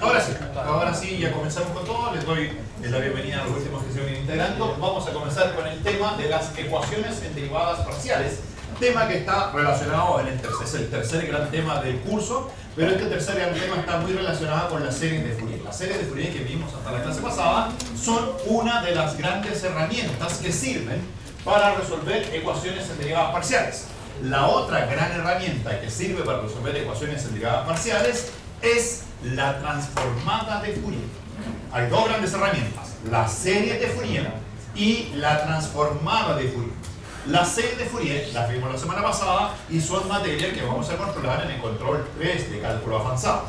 Ahora sí, ya comenzamos con todo. Les doy la bienvenida a los últimos que se vienen integrando. Vamos a comenzar con el tema de las ecuaciones en derivadas parciales. Tema que está relacionado, es el tercer gran tema del curso, pero este tercer gran tema está muy relacionado con las series de Fourier. Las series de Fourier que vimos hasta la clase pasada son una de las grandes herramientas que sirven para resolver ecuaciones en derivadas parciales. La otra gran herramienta que sirve para resolver ecuaciones en derivadas parciales es la transformada de Fourier. Hay dos grandes herramientas, la serie de Fourier y la transformada de Fourier. La serie de Fourier las vimos la semana pasada y son materias que vamos a controlar en el control 3 de cálculo avanzado.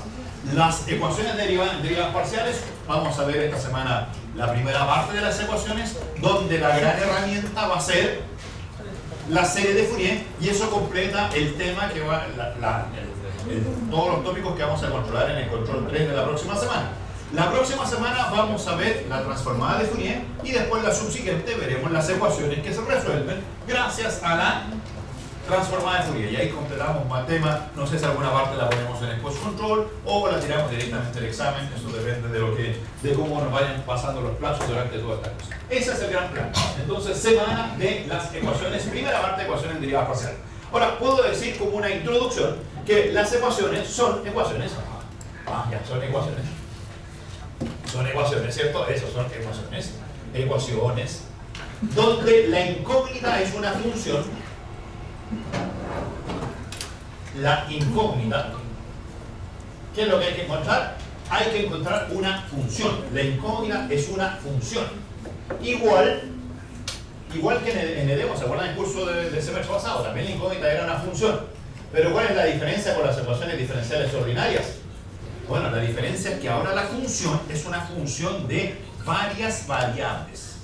Las ecuaciones derivadas parciales, vamos a ver esta semana la primera parte de las ecuaciones, donde la gran herramienta va a ser la serie de Fourier, y eso completa el tema que va, todos los tópicos que vamos a controlar en el control 3 de la próxima semana. La próxima semana vamos a ver la transformada de Fourier y después la subsiguiente veremos las ecuaciones que se resuelven gracias a la transformada de Fourier. Y ahí completamos más temas. No sé si alguna parte la ponemos en el post control o la tiramos directamente al examen. Eso depende de cómo nos vayan pasando los plazos durante toda esta cosa. Ese es el gran plan. Entonces, semana de las ecuaciones, primera parte de ecuaciones derivadas parciales. Ahora, puedo decir como una introducción que las ecuaciones son ecuaciones. Son ecuaciones, ¿cierto? Esas son ecuaciones, donde la incógnita es una función. La incógnita, ¿qué es lo que hay que encontrar? Hay que encontrar una función. La incógnita es una función. Igual que en EDEMO, ¿se acuerdan del curso del semestre pasado? También la incógnita era una función. Pero ¿cuál es la diferencia con las ecuaciones diferenciales ordinarias? Bueno, la diferencia es que ahora la función es una función de varias variables.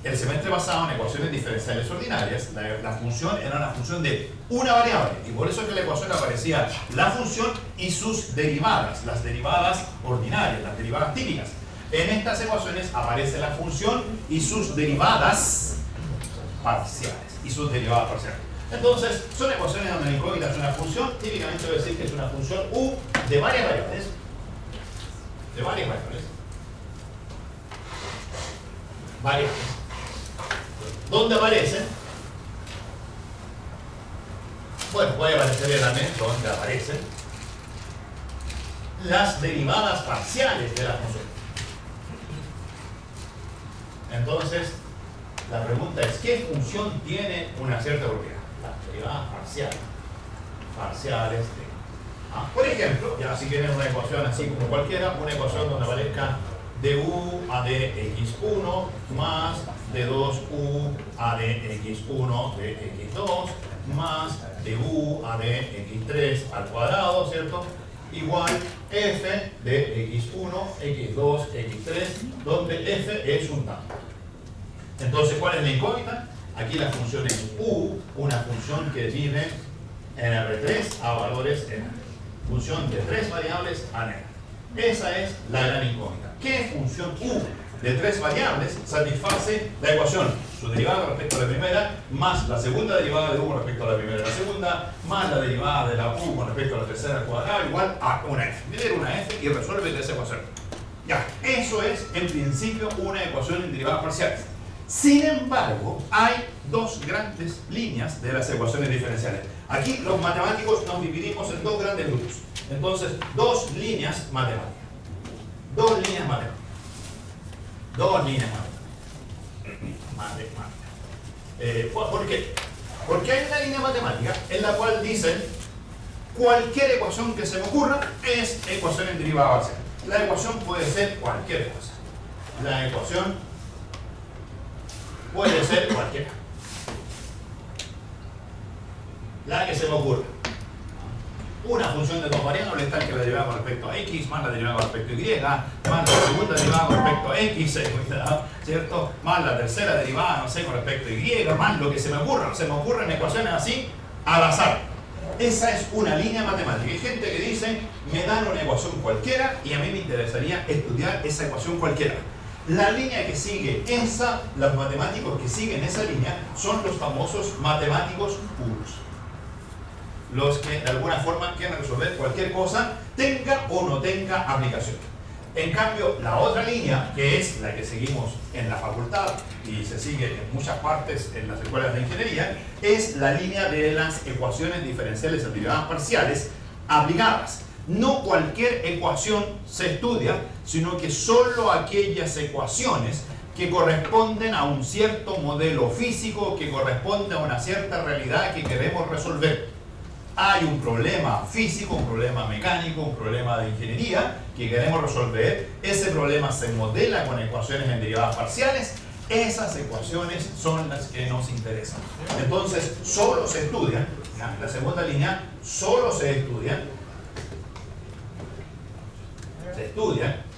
El semestre pasado en ecuaciones diferenciales ordinarias, la función era una función de una variable. Y por eso es que la ecuación aparecía la función y sus derivadas, las derivadas ordinarias, las derivadas típicas. En estas ecuaciones aparece la función y sus derivadas parciales. Entonces, son ecuaciones donde la incógnita es una función, típicamente voy a decir que es una función u de varias variables. ¿Dónde aparecen? Bueno, puede aparecer realmente donde aparecen las derivadas parciales de la función. Entonces, la pregunta es, ¿qué función tiene una cierta propiedad? Las derivadas parciales de... Por ejemplo, ya si quieren una ecuación así como cualquiera, una ecuación donde aparezca du a de x1 más de 2u a de x1 de x2 más du a de x3 al cuadrado, ¿cierto? Igual f de x1, x2, x3, donde f es un tanto. Entonces, ¿cuál es la incógnita? Aquí la función es u, una función que vive en R3 a valores n. Función de tres variables a n. Esa es la gran incógnita. ¿Qué función u de tres variables satisface la ecuación? Su derivada respecto a la primera, más la segunda derivada de u con respecto a la primera y la segunda, más la derivada de la u con respecto a la tercera al cuadrado, igual a una f. Meter una f y resuelve esa ecuación. Ya, eso es en principio una ecuación en derivadas parciales. Sin embargo, hay dos grandes líneas de las ecuaciones diferenciales. Aquí los matemáticos nos dividimos en dos grandes grupos. Entonces, dos líneas matemáticas. ¿Por qué? Porque hay una línea matemática en la cual dicen cualquier ecuación que se me ocurra es ecuación en derivada parcial. La ecuación puede ser cualquier cosa. La ecuación puede ser cualquiera. La que se me ocurra. Una función de dos variables, tal que la derivada con respecto a x, más la derivada con respecto a y, más la segunda derivada con respecto a x, ¿cierto? Más la tercera derivada, no sé, con respecto a y, más lo que se me ocurra. Se me ocurren ecuaciones así, al azar. Esa es una línea matemática. Hay gente que dice, me dan una ecuación cualquiera y a mí me interesaría estudiar esa ecuación cualquiera. La línea que sigue esa, los matemáticos que siguen esa línea son los famosos matemáticos puros. Los que de alguna forma quieren resolver cualquier cosa tenga o no tenga aplicación. En cambio, la otra línea, que es la que seguimos en la facultad y se sigue en muchas partes en las escuelas de ingeniería, es la línea de las ecuaciones diferenciales derivadas parciales aplicadas. No cualquier ecuación se estudia, sino que solo aquellas ecuaciones que corresponden a un cierto modelo físico, que corresponde a una cierta realidad que queremos resolver. Hay un problema físico, un problema mecánico, un problema de ingeniería que queremos resolver. Ese problema se modela con ecuaciones en derivadas parciales. Esas ecuaciones son las que nos interesan. Entonces, solo se estudian, la segunda línea, solo se estudian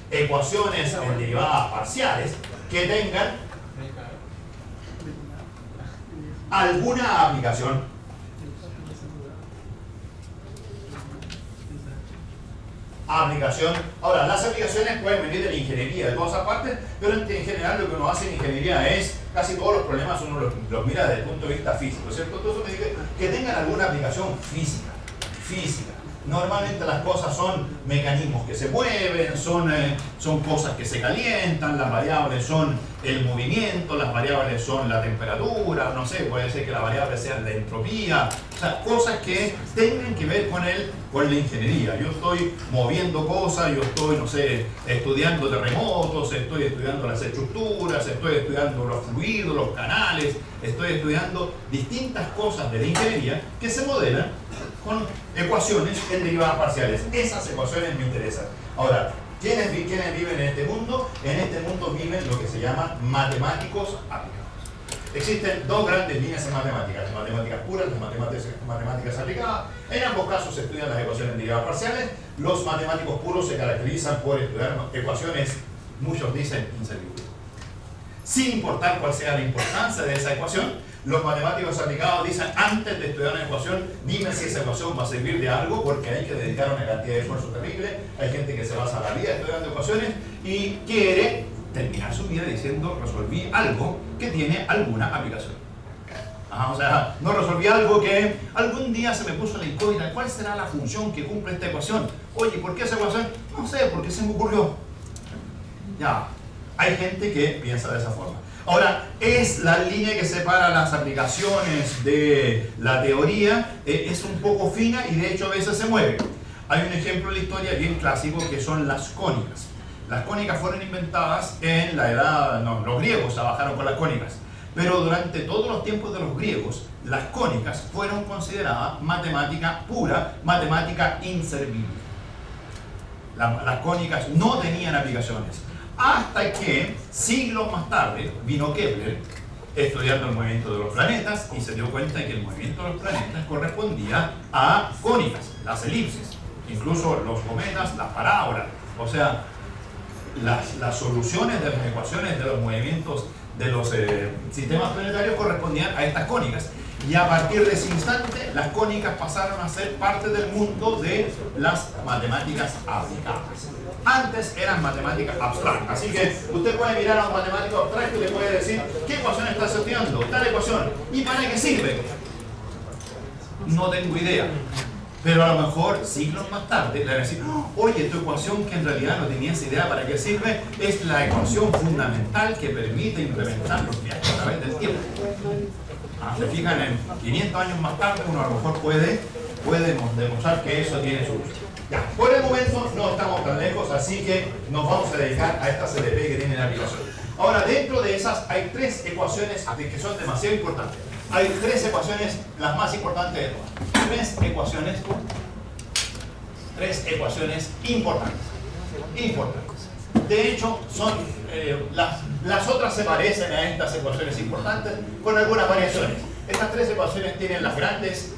ecuaciones en derivadas parciales que tengan alguna aplicación. Ahora, las aplicaciones pueden venir de la ingeniería, de todas esas partes, pero en general lo que uno hace en ingeniería es, casi todos los problemas uno los mira desde el punto de vista físico, ¿cierto? Entonces me dice que tengan alguna aplicación física. Normalmente las cosas son mecanismos que se mueven, son cosas que se calientan, las variables son el movimiento, las variables son la temperatura, no sé, puede ser que la variable sea la entropía, o sea, cosas que tengan que ver con la ingeniería. Yo estoy moviendo cosas, yo estoy, no sé, estudiando terremotos, estoy estudiando las estructuras, estoy estudiando los fluidos, los canales, estoy estudiando distintas cosas de la ingeniería que se modelan con ecuaciones en derivadas parciales. Esas ecuaciones me interesan. Ahora, ¿quiénes viven en este mundo? En este mundo viven lo que se llaman matemáticos aplicados. Existen dos grandes líneas en matemáticas, las matemáticas puras, las matemáticas aplicadas. En ambos casos se estudian las ecuaciones en derivadas parciales. Los matemáticos puros se caracterizan por estudiar ecuaciones, muchos dicen, inservibles. Sin importar cuál sea la importancia de esa ecuación, los matemáticos aplicados dicen, antes de estudiar una ecuación, dime si esa ecuación va a servir de algo, porque hay que dedicar una cantidad de esfuerzo terrible. Hay gente que se pasa la vida estudiando ecuaciones y quiere terminar su vida diciendo, resolví algo que tiene alguna aplicación. O sea, no resolví algo que algún día se me puso la incógnita, ¿cuál será la función que cumple esta ecuación? Oye, ¿por qué esa ecuación? No sé, porque se me ocurrió. Ya, hay gente que piensa de esa forma. Ahora, es la línea que separa las aplicaciones de la teoría, es un poco fina y de hecho a veces se mueve. Hay un ejemplo en la historia bien clásico que son las cónicas. Las cónicas fueron inventadas en la edad, los griegos trabajaron con las cónicas, pero durante todos los tiempos de los griegos, las cónicas fueron consideradas matemática pura, matemática inservible. Las cónicas no tenían aplicaciones. Hasta que, siglos más tarde, vino Kepler estudiando el movimiento de los planetas y se dio cuenta de que el movimiento de los planetas correspondía a cónicas, las elipsis, incluso los cometas, las parábolas. O sea, las soluciones de las ecuaciones de los movimientos de los sistemas planetarios correspondían a estas cónicas. Y a partir de ese instante, las cónicas pasaron a ser parte del mundo de las matemáticas aplicadas. Antes eran matemáticas abstractas. Así que usted puede mirar a un matemático abstracto y le puede decir, ¿qué ecuación estás estudiando? Tal ecuación. ¿Y para qué sirve? No tengo idea. Pero a lo mejor, siglos más tarde, le van a decir, oye, tu ecuación que en realidad no tenías idea para qué sirve, es la ecuación fundamental que permite implementar los viajes a través del tiempo. Se fijan, en 500 años más tarde uno a lo mejor puede demostrar que eso tiene solución. Ya, por el momento no estamos tan lejos, así que nos vamos a dedicar a esta CDP que tiene la aplicación. Ahora, dentro de esas hay tres ecuaciones que son demasiado importantes. Hay tres ecuaciones, las más importantes de todas. Tres ecuaciones importantes. De hecho, son las otras se parecen a estas ecuaciones importantes con algunas variaciones. Estas tres ecuaciones tienen las grandes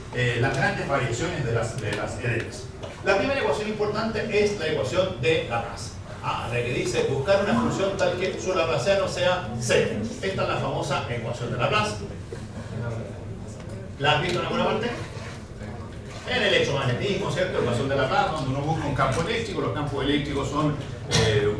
variaciones de las EDEs. La primera ecuación importante es la ecuación de Laplace. La que dice buscar una función tal que su laplaciano sea 0. Esta es la famosa ecuación de Laplace. ¿La has visto en alguna parte? En el electromagnetismo, ¿cierto? Ecuación de Laplace, donde uno busca un campo eléctrico. Los campos eléctricos son,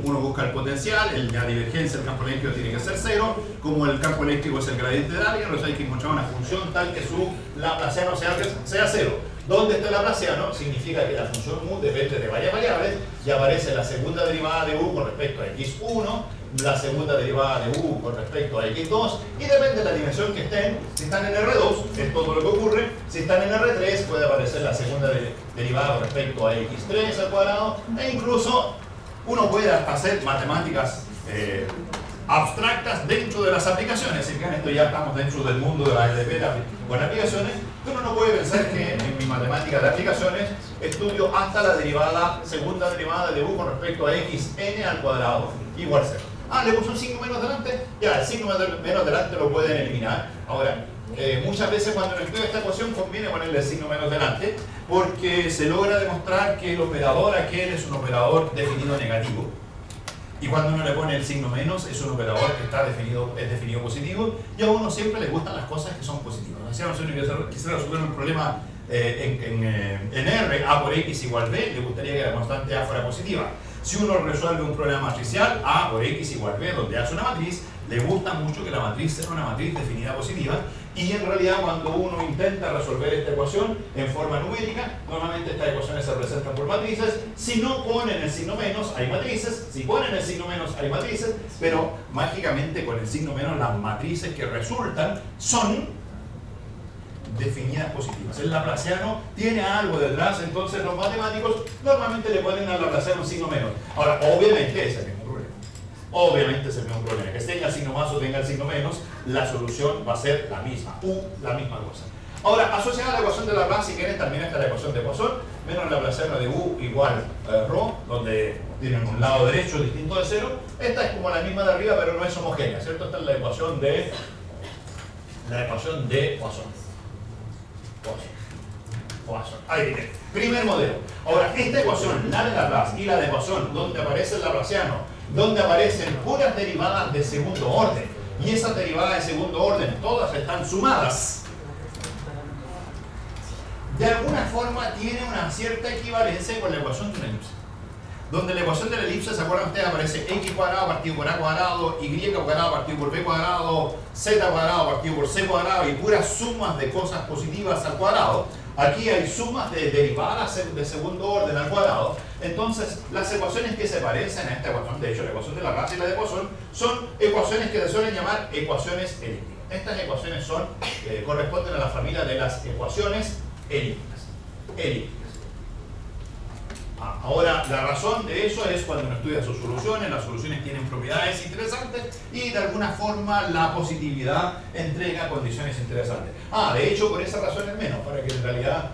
uno busca el potencial, la divergencia del campo eléctrico tiene que ser 0. Como el campo eléctrico es el gradiente de alguien, entonces hay que encontrar una función tal que su laplaciano sea 0. Donde está el laplaciano significa que la función mu depende de varias variables y aparece la segunda derivada de u con respecto a x1, la segunda derivada de u con respecto a x2 y depende de la dimensión que estén. Si están en R2 es todo lo que ocurre, si están en R3 puede aparecer la segunda derivada con respecto a x3 al cuadrado e incluso uno puede hasta hacer matemáticas abstractas dentro de las aplicaciones. Si bien esto ya estamos dentro del mundo de la LDP con aplicaciones, uno no puede pensar que en mi matemática de aplicaciones estudio hasta la segunda derivada de u con respecto a xn al cuadrado igual 0. Le puse un signo menos delante, ya el signo menos delante lo pueden eliminar. Ahora, muchas veces cuando uno estudia esta ecuación conviene ponerle el signo menos delante porque se logra demostrar que el operador aquel es un operador definido negativo. Y cuando uno le pone el signo menos, es un operador que es definido positivo y a uno siempre le gustan las cosas que son positivas. O sea, si uno quisiera resolver un problema en R, A por X igual B, le gustaría que la constante A fuera positiva. Si uno resuelve un problema matricial, A por X igual B, donde A es una matriz, le gusta mucho que la matriz sea una matriz definida positiva. Y en realidad cuando uno intenta resolver esta ecuación en forma numérica, normalmente estas ecuaciones se representan por matrices. Si no ponen el signo menos, hay matrices. Si ponen el signo menos, hay matrices. Pero mágicamente con el signo menos, las matrices que resultan son definidas positivas. El laplaciano tiene algo detrás, entonces los matemáticos normalmente le ponen al laplaciano un signo menos. Ahora, obviamente ese es el mismo problema. Obviamente es el mismo problema. Que tenga el signo más o tenga el signo menos, la solución va a ser la misma. La misma cosa. Ahora, asociada a la ecuación de Laplace, si quieren, también está la ecuación de Poisson, menos el laplaciano de u igual ρ, donde tienen un lado derecho distinto de 0. Esta es como la misma de arriba, pero no es homogénea, ¿cierto? Esta es la ecuación de Poisson. Ahí tiene. Primer modelo. Ahora, esta ecuación, la de Laplace y la de Poisson, donde aparece el laplaciano, donde aparecen puras derivadas de segundo orden, y esas derivadas de segundo orden todas están sumadas, de alguna forma tiene una cierta equivalencia con la ecuación de una elipse. Donde la ecuación de la elipse, ¿se acuerdan ustedes? Aparece x cuadrado partido por a cuadrado, y cuadrado partido por b cuadrado, z cuadrado partido por c cuadrado y puras sumas de cosas positivas al cuadrado. Aquí hay sumas de derivadas de segundo orden al cuadrado. Entonces, las ecuaciones que se parecen a esta ecuación, de hecho la ecuación de Laplace y la de Poisson, son ecuaciones que se suelen llamar ecuaciones elípticas. Estas ecuaciones corresponden a la familia de las ecuaciones elípticas. Ahora, la razón de eso es cuando uno estudia sus soluciones, las soluciones tienen propiedades interesantes y de alguna forma la positividad entrega condiciones interesantes. De hecho, por esa razón es menos, para que en realidad,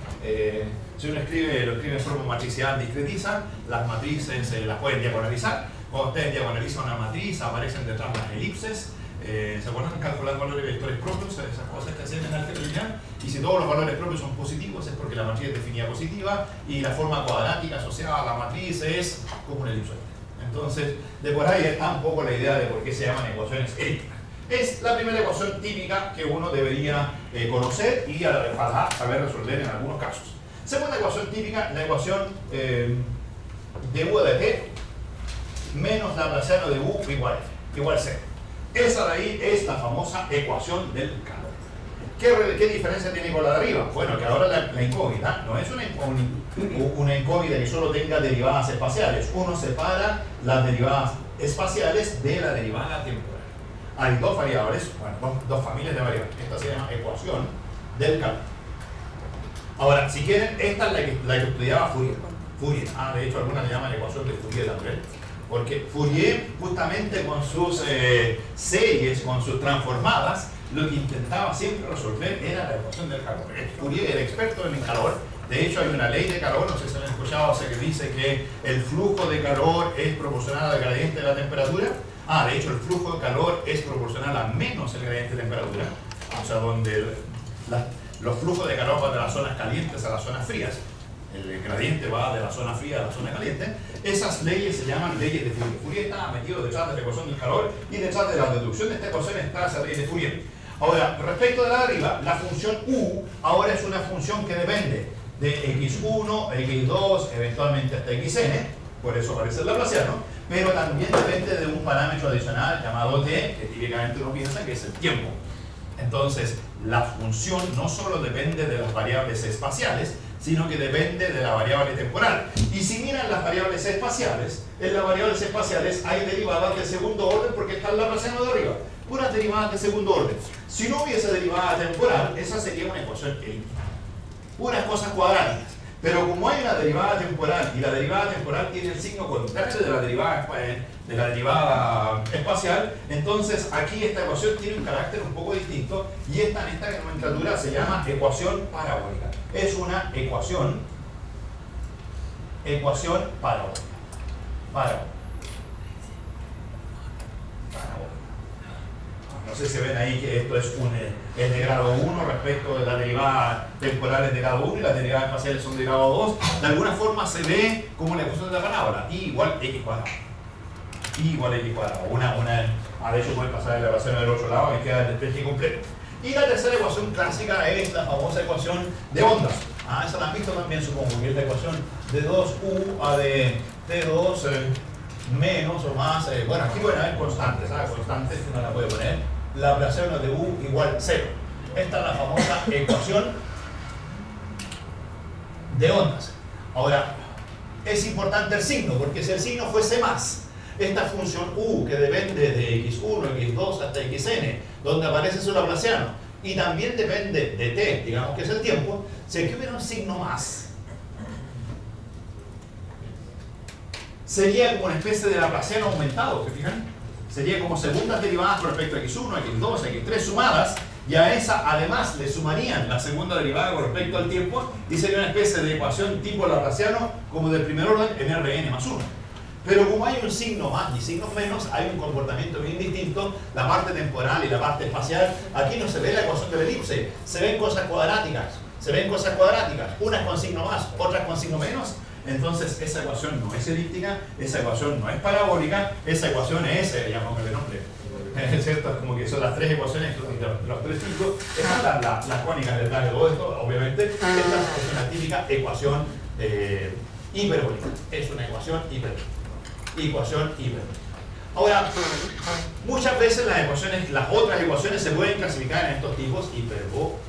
si uno lo escribe en forma matricial discretizada, las matrices las pueden diagonalizar. Cuando ustedes diagonalizan una matriz, aparecen detrás las elipses. ¿Se acuerdan? Calcular valores vectores propios, esas cosas que hacen en álgebra lineal. Y si todos los valores propios son positivos es porque la matriz es definida positiva y la forma cuadrática asociada a la matriz es como una elipsoide. Entonces, de por ahí está un poco la idea de por qué se llaman ecuaciones elípticas. Es la primera ecuación típica que uno debería conocer y ojalá saber resolver en algunos casos. Segunda ecuación típica, la ecuación de u de t menos laplaciano de u igual c. Esa de ahí es la famosa ecuación del calor. ¿Qué diferencia tiene con la de arriba? Bueno, que ahora la incógnita no es una incógnita que solo tenga derivadas espaciales. Uno separa las derivadas espaciales de la derivada temporal. Hay dos variables, bueno, dos familias de variables. Esta se llama ecuación del calor. Ahora, si quieren, esta es la que estudiaba Fourier. De hecho, algunas le llaman ecuación de Fourier también. Porque Fourier, justamente con sus series, con sus transformadas, lo que intentaba siempre resolver era la ecuación del calor. Fourier era experto en el calor. De hecho, hay una ley de calor, no sé si han escuchado, que dice que el flujo de calor es proporcional al gradiente de la temperatura. De hecho, el flujo de calor es proporcional a menos el gradiente de temperatura. O sea, donde los flujos de calor van de las zonas calientes a las zonas frías. El gradiente va de la zona fría a la zona caliente. Esas leyes se llaman leyes de Fourier. Fourier está metido detrás de la ecuación del calor y detrás de la deducción de esta ecuación está esa ley de Fourier. Ahora, respecto de la de arriba, la función u ahora es una función que depende de x1, x2, eventualmente hasta xn, por eso aparece el laplaciano, pero también depende de un parámetro adicional llamado t, que típicamente uno piensa que es el tiempo. Entonces, la función no solo depende de las variables espaciales, sino que depende de la variable temporal. Y si miran las variables espaciales, en las variables espaciales hay derivadas de segundo orden porque está el laplaciano de arriba. Puras derivadas de segundo orden. Si no hubiese derivada temporal, esa sería una ecuación elíptica. Puras cosas cuadráticas. Pero como hay una derivada temporal y la derivada temporal tiene el signo contrario de la derivada espacial, entonces aquí esta ecuación tiene un carácter un poco distinto y en esta nomenclatura se llama ecuación parabólica. Es una ecuación parabólica. No sé si ven ahí que esto es de grado 1 respecto de las derivadas temporales de grado 1 y las derivadas espaciales son de grado 2. De alguna forma se ve como la ecuación de la parábola, y igual x cuadrado. Y igual x cuadrado. De hecho puede pasar la ecuación del otro lado y queda el despeje completo. Y la tercera ecuación clásica es la famosa ecuación de ondas. Esa la han visto también, supongo, que es la ecuación de 2u a de t2 menos o más. Bueno, aquí pueden haber constantes, constantes que uno la puede poner. Laplaciano de u igual 0. Esta es la famosa ecuación de ondas. Ahora, es importante el signo, porque si el signo fuese más, esta función u que depende de x1, x2 hasta xn, donde aparece su laplaciano, y también depende de t, digamos que es el tiempo, si aquí hubiera un signo más, sería como una especie de laplaciano aumentado, ¿se fijan? Sería como segundas derivadas con respecto a x1, x2, x3 sumadas, y a esa además le sumarían la segunda derivada con respecto al tiempo, y sería una especie de ecuación tipo laplaciano como del primer orden en Rn más 1. Pero como hay un signo más y signos menos, hay un comportamiento bien distinto, la parte temporal y la parte espacial. Aquí no se ve la ecuación de la elipse, se ven cosas cuadráticas, unas con signo más, otras con signo menos. Entonces esa ecuación no es elíptica, esa ecuación no es parabólica, esa ecuación es, llamémosle nombre, es cierto, es como que son las tres ecuaciones, los tres ciclos, están las cónicas detrás de todo esto, obviamente. Esta es una típica ecuación hiperbólica, es una ecuación hiperbólica. Ahora, muchas veces las otras ecuaciones se pueden clasificar en estos tipos hiperbólicas.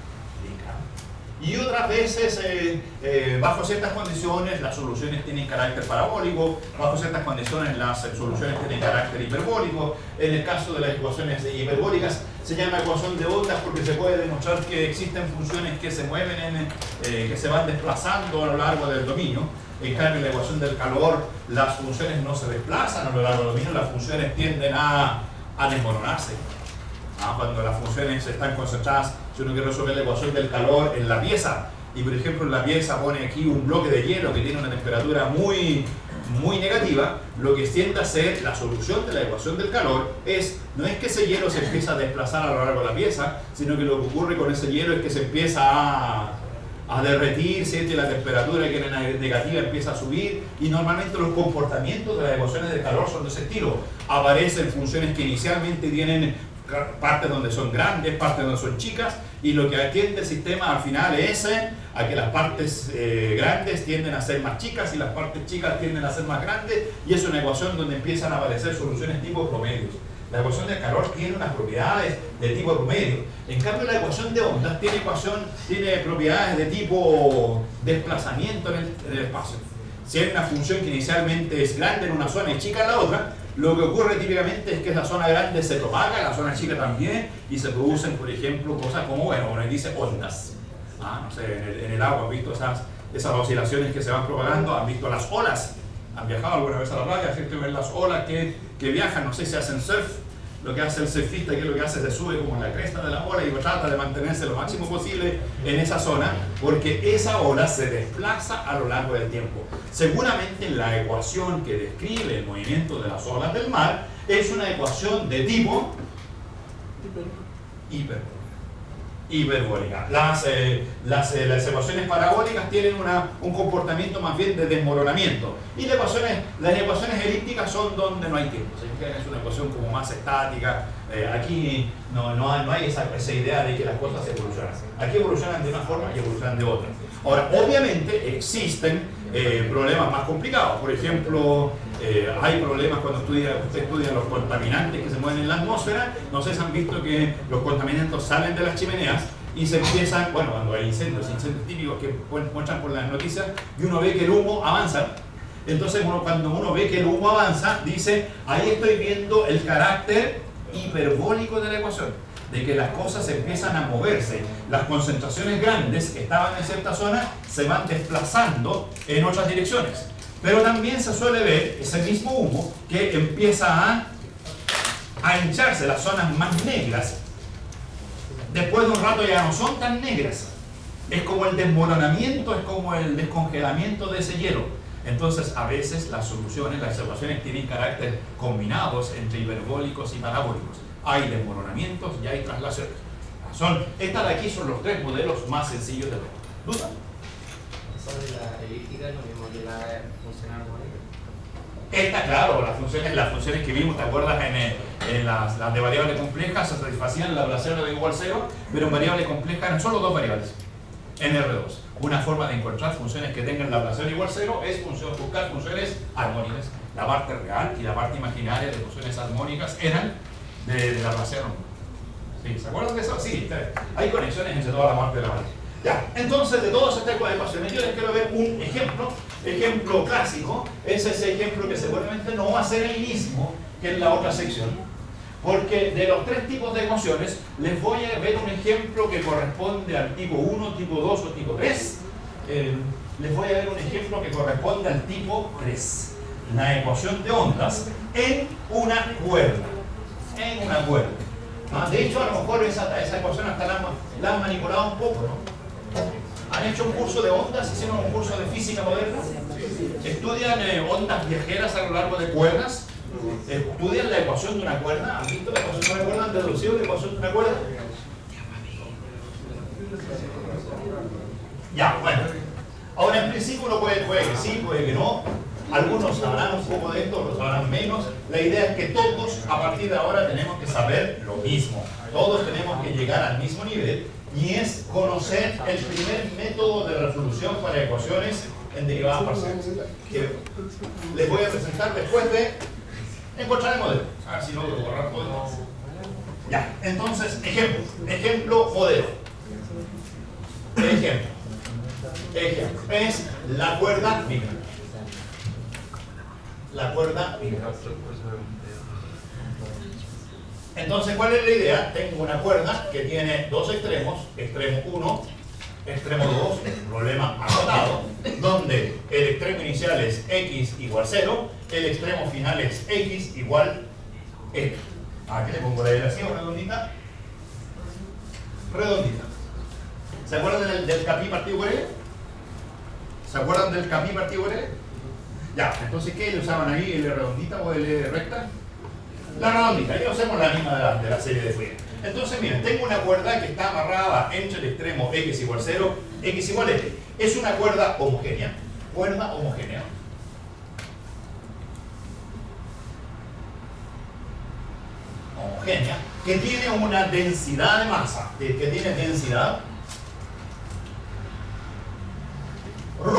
Y otras veces, bajo ciertas condiciones, las soluciones tienen carácter parabólico, bajo ciertas condiciones las soluciones tienen carácter hiperbólico. En el caso de las ecuaciones hiperbólicas se llama ecuación de ondas porque se puede demostrar que existen funciones que se mueven, que se van desplazando a lo largo del dominio. En cambio, en la ecuación del calor, las funciones no se desplazan a lo largo del dominio, las funciones tienden a desmoronarse. Cuando las funciones están concentradas, si uno quiere resolver la ecuación del calor en la pieza, y por ejemplo en la pieza pone aquí un bloque de hielo que tiene una temperatura muy negativa, lo que tiende a ser la solución de la ecuación del calor no es que ese hielo se empieza a desplazar a lo largo de la pieza, sino que lo que ocurre con ese hielo es que se empieza a derretir, ¿cierto? Y la temperatura que era negativa empieza a subir, y normalmente los comportamientos de las ecuaciones del calor son de ese estilo. Aparecen funciones que inicialmente tienen partes donde son grandes, partes donde son chicas, y lo que atiende el sistema al final es a que las partes grandes tienden a ser más chicas y las partes chicas tienden a ser más grandes, y es una ecuación donde empiezan a aparecer soluciones tipo promedios. La ecuación del calor tiene unas propiedades de tipo promedio. En cambio, la ecuación de ondas tiene propiedades de tipo desplazamiento en el espacio. Si hay una función que inicialmente es grande en una zona y chica en la otra, lo que ocurre típicamente es que la zona grande se propaga, la zona chica también, y se producen, por ejemplo, cosas como, uno dice ondas. No sé, en el agua han visto esas oscilaciones que se van propagando, han visto las olas. ¿Han viajado alguna vez a la playa? ¿Cierto? Ven las olas que viajan, no sé si hacen surf. Lo que hace el surfista, que lo que hace, se sube como en la cresta de la ola y trata de mantenerse lo máximo posible en esa zona, porque esa ola se desplaza a lo largo del tiempo. Seguramente la ecuación que describe el movimiento de las olas del mar es una ecuación de tipo hiperbólica. Las ecuaciones parabólicas tienen un comportamiento más bien de desmoronamiento, y las ecuaciones elípticas son donde no hay tiempo. Es una ecuación como más estática. Aquí no hay esa idea de que las cosas evolucionan. Aquí evolucionan de una forma y evolucionan de otra. Ahora, obviamente existen problemas más complicados. Por ejemplo, hay problemas cuando usted estudia los contaminantes que se mueven en la atmósfera. No sé si han visto que los contaminantes salen de las chimeneas y se empiezan, bueno, cuando hay incendios típicos que muestran por las noticias, y uno ve que el humo avanza. Entonces cuando uno ve que el humo avanza, dice, ahí estoy viendo el carácter hiperbólico de la ecuación, de que las cosas empiezan a moverse. Las concentraciones grandes que estaban en cierta zona se van desplazando en otras direcciones. Pero también se suele ver ese mismo humo que empieza a hincharse. Las zonas más negras, después de un rato ya no son tan negras. Es como el desmoronamiento, es como el descongelamiento de ese hielo. Entonces, a veces las soluciones, las ecuaciones tienen carácter combinados entre hiperbólicos y parabólicos. Hay desmoronamientos y hay traslaciones. Estas de aquí son los tres modelos más sencillos de ver. ¿Duda? Eso de la elíptica es lo mismo que la función armónica. Esta, claro, las funciones que vimos, ¿te acuerdas? En las de variable compleja se satisfacían la Laplaciano de igual 0, pero en variable compleja eran solo dos variables, en R2. Una forma de encontrar funciones que tengan Laplaciano igual 0 es buscar funciones armónicas. La parte real y la parte imaginaria de funciones armónicas eran de Laplaciano. ¿Sí? ¿Se acuerdan de eso? Sí, hay conexiones entre toda la parte de la variable. Ya, entonces de todas estas ecuaciones yo les quiero ver un ejemplo clásico. Es ese ejemplo que seguramente no va a ser el mismo que en la otra sección, porque de los tres tipos de ecuaciones les voy a ver un ejemplo que corresponde al tipo 1, tipo 2 o tipo 3. Les voy a ver un ejemplo que corresponde al tipo 3, la ecuación de ondas en una cuerda. De hecho, a lo mejor esa ecuación hasta la han manipulado un poco, ¿no? ¿Han hecho un curso de ondas? ¿Hicieron un curso de física moderna? ¿Estudian ondas viajeras a lo largo de cuerdas? ¿Estudian la ecuación de una cuerda? ¿Han visto la ecuación de una cuerda? ¿Han deducido la ecuación de una cuerda? Ya, bueno. Ahora, en principio uno puede que sí, puede que no. Algunos sabrán un poco de esto, otros sabrán menos. La idea es que todos, a partir de ahora, tenemos que saber lo mismo. Todos tenemos que llegar al mismo nivel, y es conocer el primer método de resolución para ecuaciones en derivadas parciales, que les voy a presentar después de encontrar el modelo. A ver si logro borrar todo esto. Ya, entonces, ejemplo modelo. Ejemplo. Es la cuerda micro. La cuerda micro. Entonces, ¿cuál es la idea? Tengo una cuerda que tiene dos extremos, extremo 1, extremo 2, problema agotado, donde el extremo inicial es x igual 0, el extremo final es x igual x. Aquí le pongo la relación redondita. Redondita. ¿Se acuerdan del Capí partido por L? ¿Se acuerdan del Capí partido por L? Ya, entonces, ¿qué le usaban ahí? ¿L redondita o L recta? La redondita, ya usamos la misma de la serie de Fourier. Entonces, miren, tengo una cuerda que está amarrada entre el extremo x igual 0, x igual x. Es una cuerda homogénea. Cuerda homogénea. Homogénea, que tiene una densidad de masa, que tiene densidad ρ,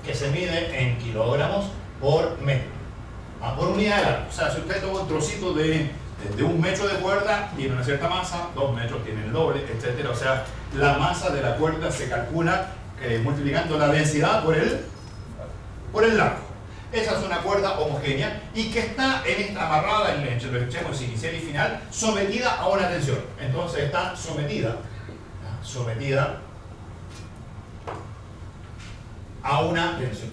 que se mide en kilogramos por metro. Por unidad de largo. O sea, si usted toma un trocito de 1 metro de cuerda, tiene una cierta masa, 2 metros tiene el doble, etc. O sea, la masa de la cuerda se calcula multiplicando la densidad por el largo. Esa es una cuerda homogénea y que está amarrada entre los extremos inicial y final, sometida a una tensión. Entonces está sometida a una tensión.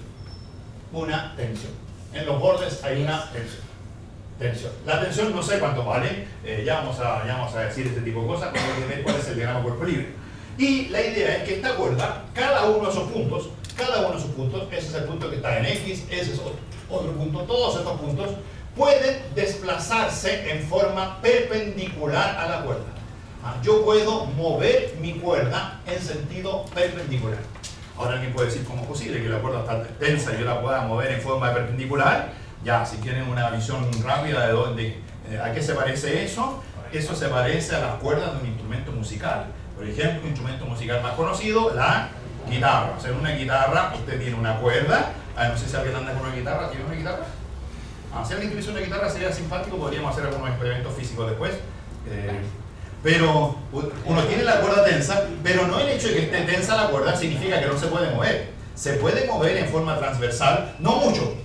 En los bordes hay una tensión. La tensión no sé cuánto vale, ya vamos a decir este tipo de cosas, cuando hay que ver cuál es el diagrama cuerpo libre. Y la idea es que esta cuerda, cada uno de esos puntos, ese es el punto que está en X, ese es otro punto, todos estos puntos pueden desplazarse en forma perpendicular a la cuerda. Yo puedo mover mi cuerda en sentido perpendicular. Ahora alguien puede decir, ¿cómo es posible que la cuerda está tensa y yo la pueda mover en forma perpendicular? Ya, si tienen una visión rápida de a qué se parece eso, eso se parece a las cuerdas de un instrumento musical. Por ejemplo, un instrumento musical más conocido, la guitarra. O sea, en una guitarra usted tiene una cuerda. No sé si alguien anda con una guitarra. ¿Tiene una guitarra? Si alguien tuviese una guitarra sería simpático, podríamos hacer algunos experimentos físicos después. Pero uno tiene la cuerda tensa, pero no el hecho de que esté tensa la cuerda significa que no se puede mover. Se puede mover en forma transversal, no mucho,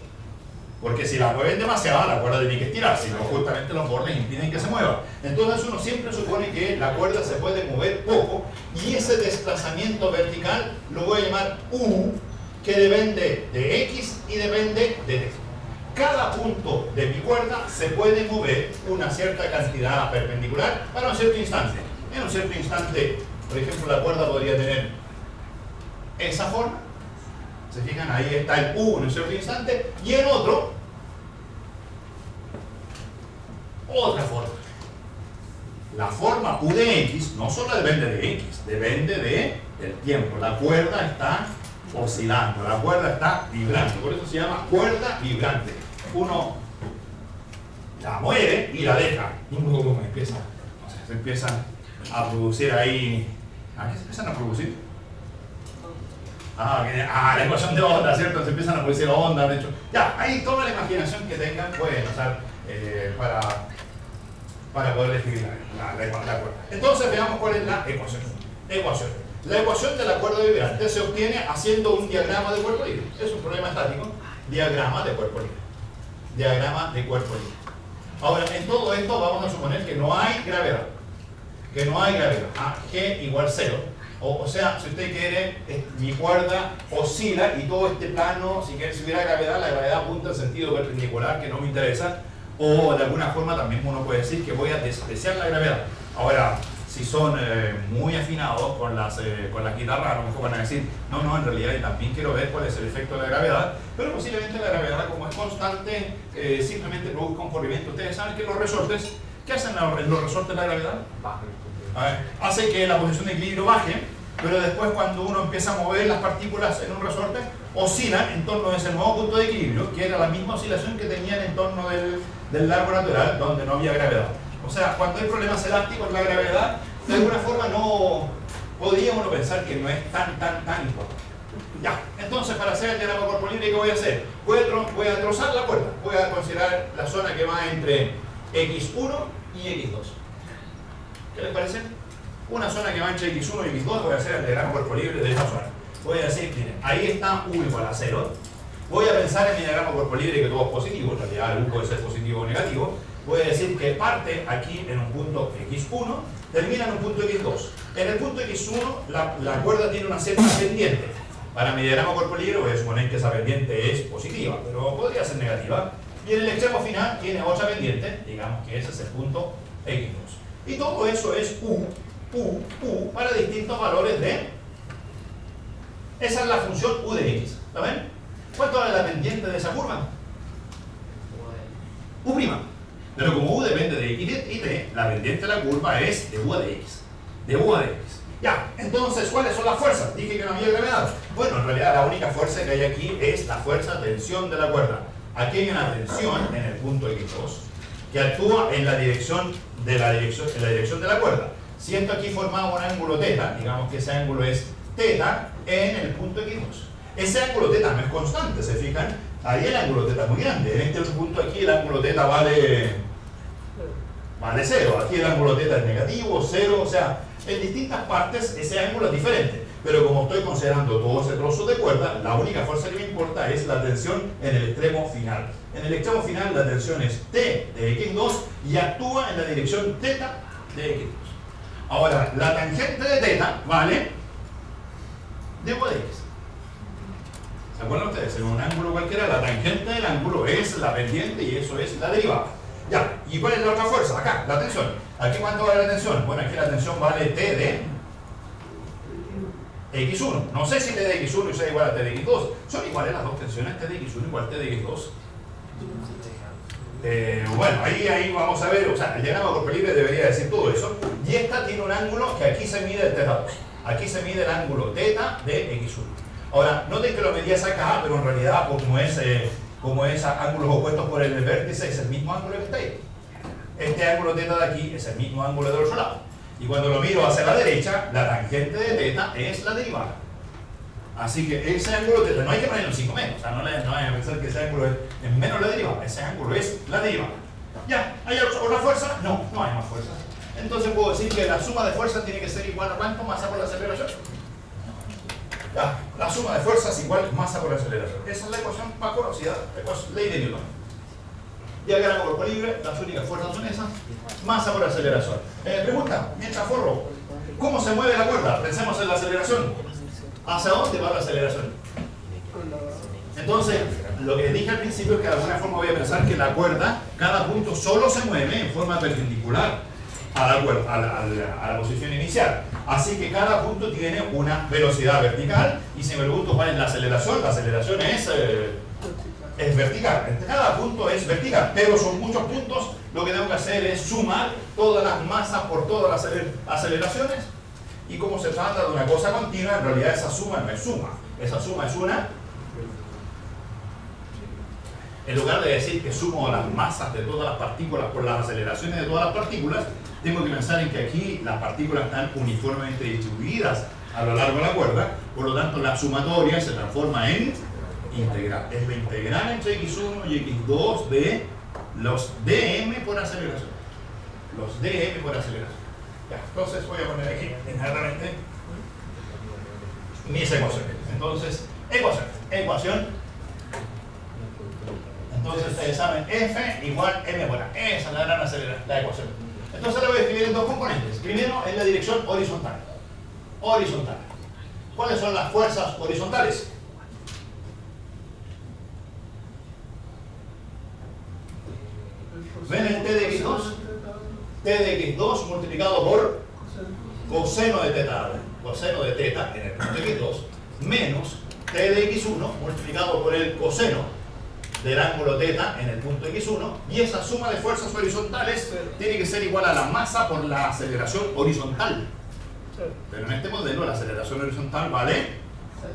porque si la mueven demasiado la cuerda tiene que estirarse, sino justamente los bordes impiden que se mueva. Entonces uno siempre supone que la cuerda se puede mover poco y ese desplazamiento vertical lo voy a llamar U, que depende de X y depende de T. Cada punto de mi cuerda se puede mover una cierta cantidad perpendicular para un cierto instante. En un cierto instante, por ejemplo, la cuerda podría tener esa forma. ¿Se fijan? Ahí está el U en un cierto instante. Y en otro, otra forma. La forma U de X no solo depende de X, depende del tiempo. La cuerda está oscilando, la cuerda está vibrando. Por eso se llama cuerda vibrante. Uno la mueve y la deja. Y luego empieza, no sé, se empiezan a producir ahí. ¿A qué se empiezan a producir? La ecuación de onda, ¿cierto? Se empiezan a producir ondas, de hecho. Ya, ahí toda la imaginación que tengan pueden usar para poder describir la cuerda. Entonces veamos cuál es la ecuación. La ecuación de la cuerda vibrante se obtiene haciendo un diagrama de cuerpo libre. Es un problema estático. Diagrama de cuerpo libre. Diagrama de cuerpo libre. Ahora, en todo esto vamos a suponer que no hay gravedad. Que no hay gravedad. G igual 0. O sea, si usted quiere, mi cuerda oscila y todo este plano, si hubiera gravedad, la gravedad apunta en sentido perpendicular, que no me interesa. O de alguna forma también uno puede decir que voy a despreciar la gravedad. Ahora, si son muy afinados con las guitarras, a lo mejor van a decir, no, en realidad también quiero ver cuál es el efecto de la gravedad, pero posiblemente la gravedad, como es constante, simplemente produzca un corrimiento. Ustedes saben que los resortes, ¿qué hacen los resortes de la gravedad? Hace que la posición de equilibrio baje, pero después cuando uno empieza a mover las partículas en un resorte, oscilan en torno de ese nuevo punto de equilibrio, que era la misma oscilación que tenían en torno del largo natural, donde no había gravedad. O sea, cuando hay problemas elásticos en la gravedad, de alguna forma no podría uno pensar que no es tan importante. Ya, entonces para hacer el diagrama de cuerpo libre, ¿qué voy a hacer? Voy a trozar la cuerda. Voy a considerar la zona que va entre X1 y X2. ¿Qué les parece? Una zona que va entre X1 y X2, voy a hacer el diagrama de cuerpo libre de esa zona. Voy a decir, miren, ahí está U igual a 0. Voy a pensar en mi diagrama de cuerpo libre que todo es positivo, en realidad U puede ser positivo o negativo. Voy a decir que parte aquí en un punto X1, termina en un punto X2. En el punto X1 la cuerda tiene una cierta pendiente. Para mi diagrama de cuerpo libre voy a suponer que esa pendiente es positiva, pero podría ser negativa. Y en el extremo final tiene otra pendiente, digamos que ese es el punto X2. Y todo eso es U para distintos valores de... Esa es la función U de X. ¿La ven? ¿Cuánto vale la pendiente de esa curva? U'. Pero como U depende de X y T, la pendiente de la curva es de U a de X. De U a de X. Ya, entonces, ¿cuáles son las fuerzas? Dije que no había gravedad. Bueno, en realidad la única fuerza que hay aquí es la fuerza tensión de la cuerda. Aquí hay una tensión en el punto X2 que actúa en la dirección de la cuerda. Si esto aquí formaba un ángulo θ, digamos que ese ángulo es θ en el punto X2. Ese ángulo θ no es constante, ¿se fijan? Ahí el ángulo θ es muy grande. En este punto aquí el ángulo θ vale 0. Aquí el ángulo θ es negativo, 0. O sea, en distintas partes ese ángulo es diferente. Pero como estoy considerando todo ese trozo de cuerda, la única fuerza que me importa es la tensión en el extremo final. En el extremo final la tensión es T de X2 y actúa en la dirección θ de X2. Ahora, la tangente de θ vale de U a de X. ¿Se acuerdan ustedes? En un ángulo cualquiera, la tangente del ángulo es la pendiente y eso es la derivada. Ya, ¿y cuál es la otra fuerza? Acá, la tensión. ¿Aquí cuánto vale la tensión? Bueno, aquí la tensión vale T de X1. No sé si T de X1 es igual a T de X2. Son iguales las dos tensiones, T de X1 igual a T de X2. Bueno, ahí vamos a ver, o sea, el diagrama de cuerpo libre debería decir todo eso. Y esta tiene un ángulo que aquí se mide el θ2. Aquí se mide el ángulo θ de X1. Ahora, noten que lo medía es acá, pero en realidad como es ángulos opuestos por el vértice, es el mismo ángulo que está ahí. Este ángulo θ de aquí es el mismo ángulo del otro lado. Y cuando lo miro hacia la derecha, la tangente de θ es la derivada. Así que ese ángulo θ, no hay que ponerlo en 5 menos, o sea, no hay que pensar que ese ángulo es menos la derivada, ese ángulo es la derivada. ¿Ya? ¿Hay otra fuerza? No hay más fuerza. Entonces puedo decir que la suma de fuerzas tiene que ser igual a ¿cuánto? Masa por la aceleración. Ya, la suma de fuerzas igual masa por aceleración. Esa es la ecuación más conocida, ley de Newton. Diagrama cuerpo libre, las únicas fuerzas son esas, masa por aceleración. Pregunta, mientras forro, ¿cómo se mueve la cuerda? Pensemos en la aceleración. ¿Hacia dónde va la aceleración? Entonces, lo que dije al principio es que de alguna forma voy a pensar que la cuerda, cada punto solo se mueve en forma perpendicular a la cuerda, a la posición inicial. Así que cada punto tiene una velocidad vertical, y si me pregunto cuál es la aceleración es vertical. Cada punto es vertical, pero son muchos puntos. Lo que tengo que hacer es sumar todas las masas por todas las aceleraciones, y como se trata de una cosa continua, en realidad esa suma no es suma, esa suma es una. En lugar de decir que sumo las masas de todas las partículas por las aceleraciones de todas las partículas, tengo que pensar en que aquí las partículas están uniformemente distribuidas a lo largo de la cuerda, por lo tanto la sumatoria se transforma en integral. Es la integral entre x1 y x2 de los dm por aceleración. Los dm por aceleración. Ya, entonces voy a poner aquí inmediatamente mis ecuaciones. Entonces, ecuación. Entonces ustedes saben, F igual m por a. Esa es la gran la ecuación. Entonces la voy a escribir en dos componentes. Primero en la dirección horizontal. Horizontal. ¿Cuáles son las fuerzas horizontales? ¿Ven el t de x2? T de x2 multiplicado por coseno de teta. Coseno de teta en el punto x2 menos t de x1 multiplicado por el coseno del ángulo θ en el punto x1, y esa suma de fuerzas horizontales tiene que ser igual a la masa por la aceleración horizontal. Pero en este modelo la aceleración horizontal vale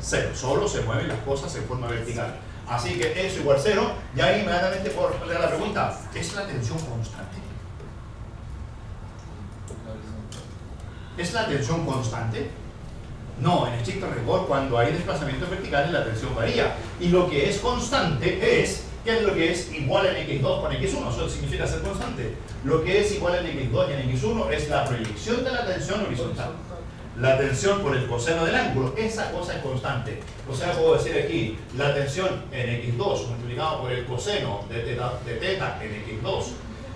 0, solo se mueven las cosas en forma vertical. Así que eso igual 0, y ahí inmediatamente puedo responder a la pregunta, ¿es la tensión constante? ¿Es la tensión constante? No, en estricto rigor, cuando hay desplazamientos verticales la tensión varía. Y lo que es constante es, ¿qué es lo que es igual en x2 con x1? Eso significa ser constante. Lo que es igual en x2 y en x1 es la proyección de la tensión horizontal. La tensión por el coseno del ángulo, esa cosa es constante. O sea, puedo decir aquí, la tensión en x2 multiplicado por el coseno de θ en x2,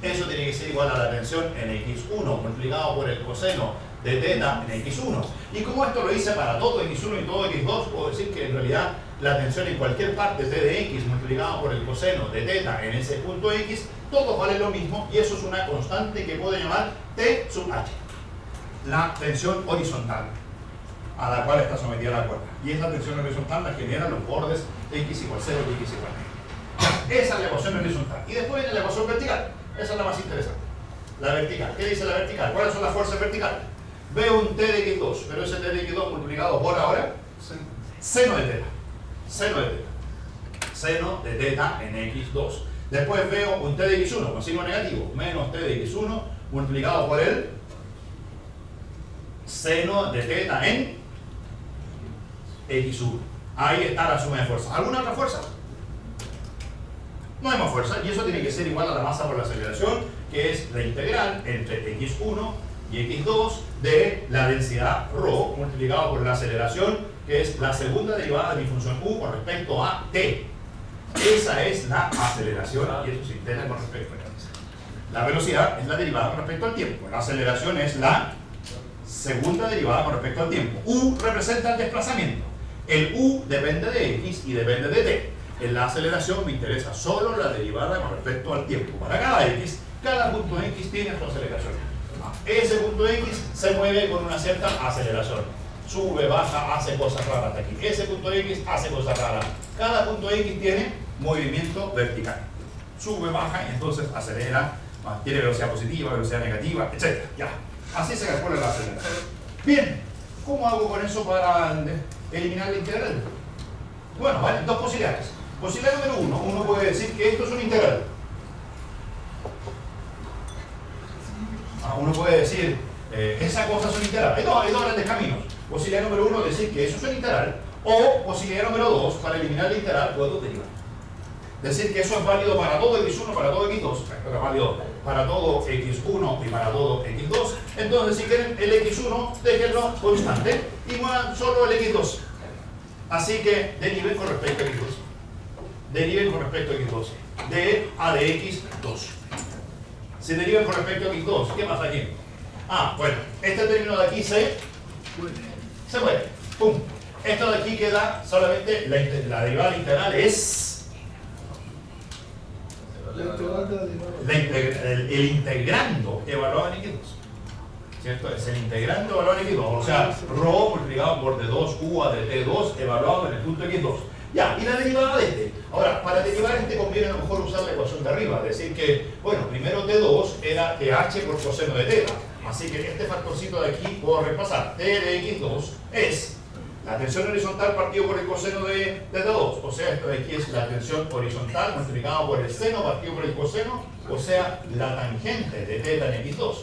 eso tiene que ser igual a la tensión en x1 multiplicado por el coseno de θ en x1. Y como esto lo hice para todo x1 y todo x2, puedo decir que en realidad la tensión en cualquier parte t de x multiplicado por el coseno de θ en ese punto x, todos valen lo mismo, y eso es una constante que puedo llamar t sub h, la tensión horizontal a la cual está sometida la cuerda. Y esa tensión horizontal la generan los bordes x igual 0 y x igual 0. Esa es la ecuación horizontal. Y después viene la ecuación vertical. Esa es la más interesante. La vertical. ¿Qué dice la vertical? ¿Cuáles son las fuerzas verticales? Veo un t de x2, pero ese t de x2 multiplicado por ahora seno de θ. Seno de θ. Seno de θ en x2. Después veo un t de x1 con signo negativo, menos t de x1 multiplicado por el seno de θ en x1. Ahí está la suma de fuerzas. ¿Alguna otra fuerza? No hay más fuerza, y eso tiene que ser igual a la masa por la aceleración, que es la integral entre x1 y x2 de la densidad ρ multiplicado por la aceleración, que es la segunda derivada de mi función u con respecto a t. Esa es la aceleración, y eso se integra con respecto a t. La velocidad es la derivada con respecto al tiempo. La aceleración es la segunda derivada con respecto al tiempo. U representa el desplazamiento. El u depende de x y depende de t. En la aceleración me interesa solo la derivada con respecto al tiempo. Para cada x, cada punto x tiene su aceleración. Ese punto x se mueve con una cierta aceleración. Sube, baja, hace cosas raras de aquí. Ese punto x hace cosas raras. Cada punto x tiene movimiento vertical. Sube, baja y entonces acelera. Tiene velocidad positiva, velocidad negativa, etc. Ya. Así se calcula la aceleración. Bien, ¿cómo hago con eso para eliminar la integral? Bueno, vale, dos posibilidades. Posibilidad número uno, uno puede decir que esto es una integral. Uno puede decir, esa cosa es una integral. Hay dos grandes caminos. Posibilidad número uno, decir que eso es una integral. O posibilidad número dos, para eliminar la integral puedo derivar. Decir que eso es válido para todo x1, para todo x2, esto es válido para todo x1 y para todo x2. Entonces, si quieren el x1, déjenlo constante y muevan solo el x2. Así que deriven con respecto a x2. Deriven con respecto a x2. De a de x2. Si deriven con respecto a x2, ¿qué pasa aquí? Ah, bueno, este término de aquí se mueve. ¡Pum! Esto de aquí queda solamente la derivada integral es el integrando evaluado en x2. ¿Cierto? Es el integrando evaluado en x2. O sea, ρ multiplicado por d2 a de t2 evaluado en el punto x2. Ya, y la derivada de este. Ahora, para derivar este conviene a lo mejor usar la ecuación de arriba. Es decir que, bueno, primero t2 era h por coseno de θ. Así que este factorcito de aquí puedo repasar. T de x2 es la tensión horizontal partido por el coseno de θ2. O sea, esto de aquí es la tensión horizontal multiplicado por el seno partido por el coseno. O sea, la tangente de θ en x2.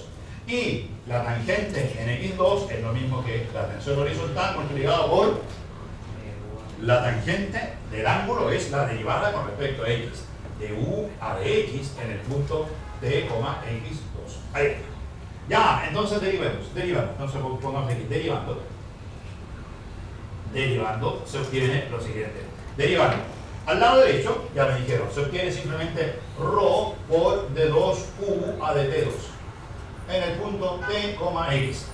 Y la tangente en x2 es lo mismo que la tensión horizontal multiplicado por la tangente del ángulo, es la derivada con respecto a x. De u a de x en el punto t, x2. Ahí está. Ya, entonces derivemos. Entonces pongamos aquí, derivando, se obtiene lo siguiente. Derivando. Al lado derecho, ya me dijeron, se obtiene simplemente ρ por d2u a de t2 en el punto t, x.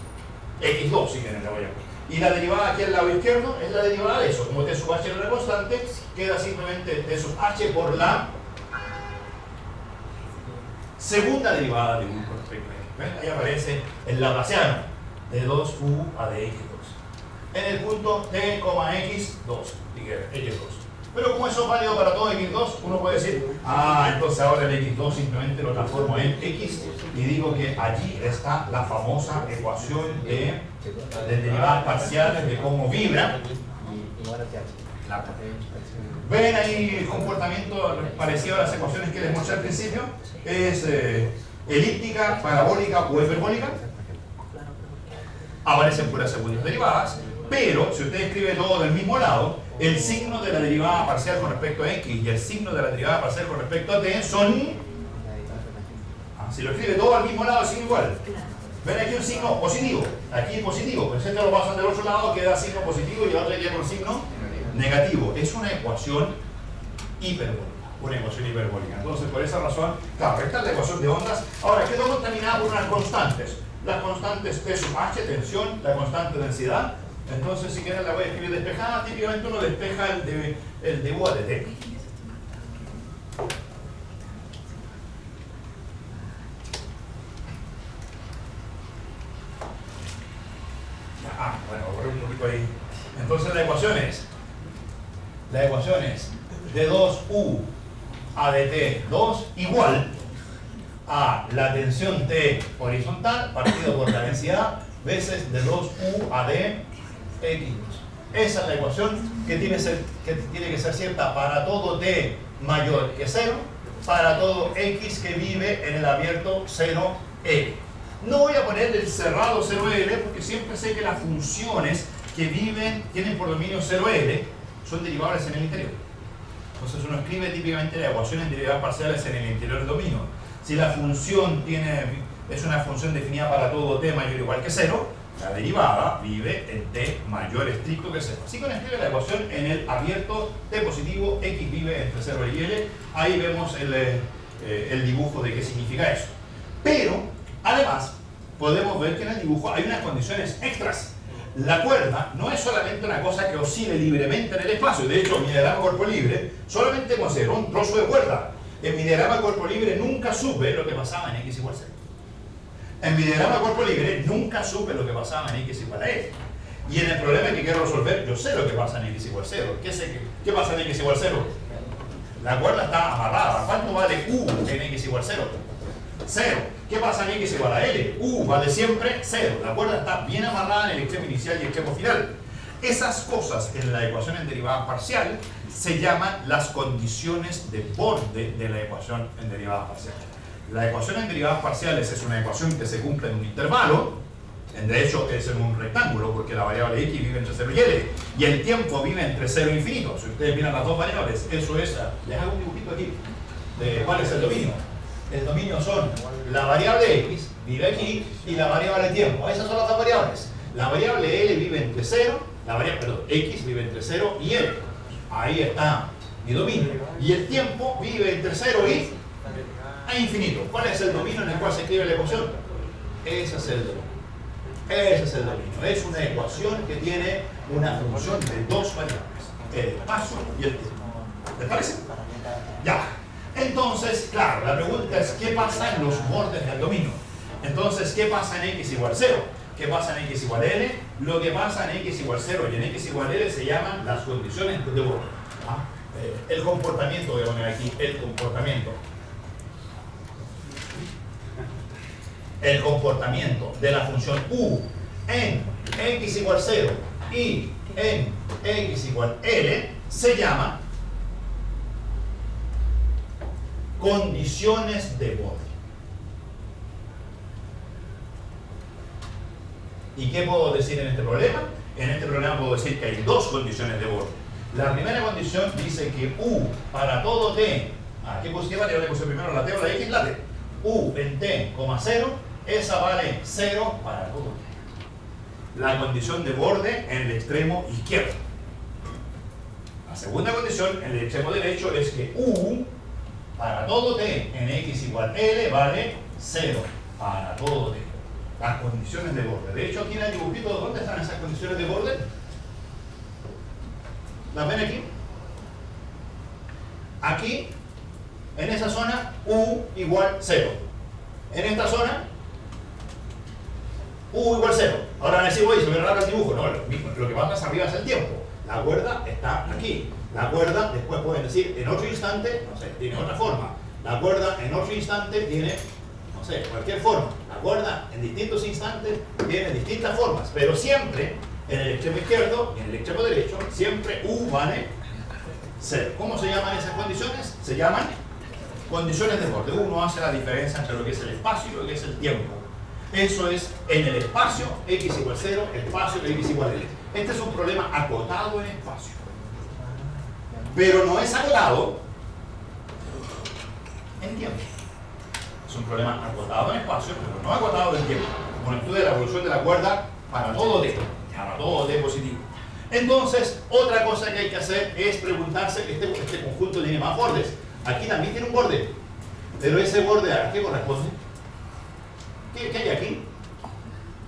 x2 si quieren, la voy a poner. Y la derivada aquí al lado izquierdo es la derivada de eso. Como t sub h era una constante, queda simplemente t sub h por la segunda derivada de u con respecto a x. ¿Ven? Ahí aparece el laplaciano de 2u a de x2 en el punto t, x2, x2. Pero como eso es válido para todo x2, uno puede decir, entonces ahora el x2 simplemente lo transformo en x y digo que allí está la famosa ecuación de derivadas parciales, de cómo vibra. ¿Ven ahí el comportamiento parecido a las ecuaciones que les mostré al principio? Es elíptica, parabólica o hiperbólica. Aparecen puras segundas derivadas, pero si usted escribe todo del mismo lado, el signo de la derivada parcial con respecto a x y el signo de la derivada parcial con respecto a t son... si lo escribe todo al mismo lado, es igual. Ven aquí un signo positivo, aquí positivo, pero si este lo pasan del otro lado queda signo positivo y el otro queda con signo negativo. Es una ecuación hiperbólica, Entonces, por esa razón, claro, esta es la ecuación de ondas. Ahora, quedó contaminada por unas constantes. Las constantes T sub h, tensión, la constante densidad. Entonces, si quieren la voy a escribir despejada. Típicamente uno despeja el de u a de t. Bueno, borré un poquito ahí. Entonces la ecuación es de 2u a de t2 igual a la tensión T horizontal partido por la densidad veces de 2u a de x2. Esa es la ecuación que tiene que ser cierta para todo t mayor que 0, para todo x que vive en el abierto 0L. No voy a poner el cerrado 0L porque siempre sé que las funciones que tienen por dominio 0L son derivables en el interior. Entonces uno escribe típicamente la ecuación en derivadas parciales en el interior del dominio. Si la función es una función definida para todo t mayor o igual que 0, la derivada vive en t mayor estricto que 0. Así que uno escribe la ecuación en el abierto t positivo, x vive entre 0 y L. Ahí vemos el dibujo de qué significa eso. Pero, además, podemos ver que en el dibujo hay unas condiciones extras. La cuerda no es solamente una cosa que oscile libremente en el espacio. De hecho, mi diagrama cuerpo libre solamente considero un trozo de cuerda. En mi diagrama cuerpo libre nunca supe lo que pasaba en x igual 0. En mi diagrama cuerpo libre nunca supe lo que pasaba en x igual a f. Y en el problema que quiero resolver, yo sé lo que pasa en x igual 0. ¿Qué pasa en x igual 0? La cuerda está amarrada. ¿Cuánto vale u en x igual 0? 0. ¿Qué pasa en x igual a L? U vale siempre 0. La cuerda está bien amarrada en el extremo inicial y el extremo final. Esas cosas en la ecuación en derivada parcial se llaman las condiciones de borde de la ecuación en derivada parcial. La ecuación en derivadas parciales es una ecuación que se cumple en un intervalo De hecho, es en un rectángulo porque la variable x vive entre 0 y L. Y el tiempo vive entre 0 e infinito. Si ustedes miran las dos variables, eso es... Les hago un dibujito aquí de cuál es el dominio. El dominio son la variable x, vive aquí, y la variable tiempo. Esas son las dos variables. La variable L vive entre 0, x vive entre 0 y L. Ahí está mi dominio. Y el tiempo vive entre 0 y infinito. ¿Cuál es el dominio en el cual se escribe la ecuación? Ese es el dominio. Ese es el dominio. Es una ecuación que tiene una función de dos variables. El espacio y el tiempo. ¿Les parece? Ya. Entonces, claro, la pregunta es ¿qué pasa en los bordes del dominio? Entonces, ¿qué pasa en x igual 0? ¿Qué pasa en x igual L? Lo que pasa en x igual 0 y en x igual L se llaman las condiciones de borde. El comportamiento, voy a poner aquí, el comportamiento. El comportamiento de la función u en x igual 0 y en x igual L se llama condiciones de borde. ¿Y qué puedo decir en este problema? En este problema puedo decir que hay dos condiciones de borde. La primera condición dice que u para todo t, ¿qué variable le puse primero? ¿La t o la x? La t. U en t, 0, esa vale 0 para todo t. La condición de borde en el extremo izquierdo. La segunda condición en el extremo derecho es que u para todo t en x igual L vale 0 para todo t. Las condiciones de borde. De hecho, aquí en el dibujito, ¿dónde están esas condiciones de borde? ¿Las ven aquí? Aquí, en esa zona, u igual 0. En esta zona, u igual 0. Ahora van a decir, oye, se me raro el dibujo. No, lo que va más arriba es el tiempo. La cuerda está aquí. La cuerda, después pueden decir, en otro instante, no sé, tiene otra forma. La cuerda en otro instante tiene, no sé, cualquier forma. La cuerda en distintos instantes tiene distintas formas, pero siempre en el extremo izquierdo y en el extremo derecho, siempre u vale 0. ¿Cómo se llaman esas condiciones? Se llaman condiciones de borde. Uno hace la diferencia entre lo que es el espacio y lo que es el tiempo. Eso es en el espacio, x igual 0, espacio, x igual L. Este es un problema acotado en espacio. Pero no es acotado en tiempo. Es un problema acotado en espacio, pero no acotado en tiempo. Como el estudio de la evolución de la cuerda para todo t, para todo t positivo. Entonces, otra cosa que hay que hacer es preguntarse que este conjunto tiene más bordes. Aquí también tiene un borde, pero ese borde ¿a qué corresponde? ¿Qué hay aquí?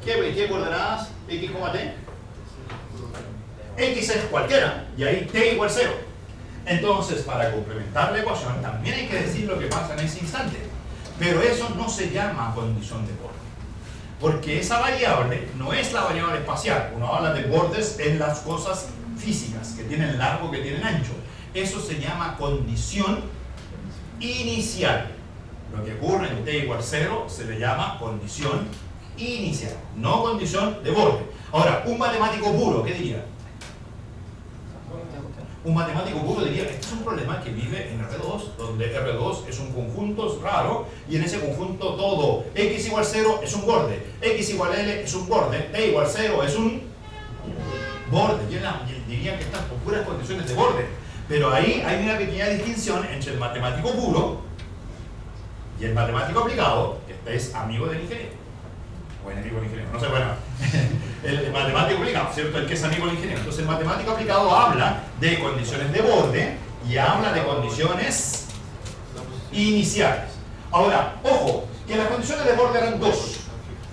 ¿Qué coordenadas? X, t. X es cualquiera, y ahí t igual 0. Entonces, para complementar la ecuación, también hay que decir lo que pasa en ese instante. Pero eso no se llama condición de borde. Porque esa variable no es la variable espacial. Uno habla de bordes en las cosas físicas, que tienen largo, que tienen ancho. Eso se llama condición inicial. Lo que ocurre en t igual 0 se le llama condición inicial, no condición de borde. Ahora, un matemático puro, ¿qué diría? Un matemático puro diría, este es un problema que vive en R2, donde R2 es un conjunto raro, y en ese conjunto todo x igual 0 es un borde, x igual L es un borde, t igual 0 es un borde. Y dirían que están con puras condiciones de borde. Pero ahí hay una pequeña distinción entre el matemático puro y el matemático aplicado, que es amigo del ingeniero. O enemigo del ingeniero, no sé, bueno. El matemático aplicado, ¿cierto? El que es amigo del ingeniero. Entonces el matemático aplicado habla de condiciones de borde y habla de condiciones iniciales. Ahora, ojo, que las condiciones de borde eran dos.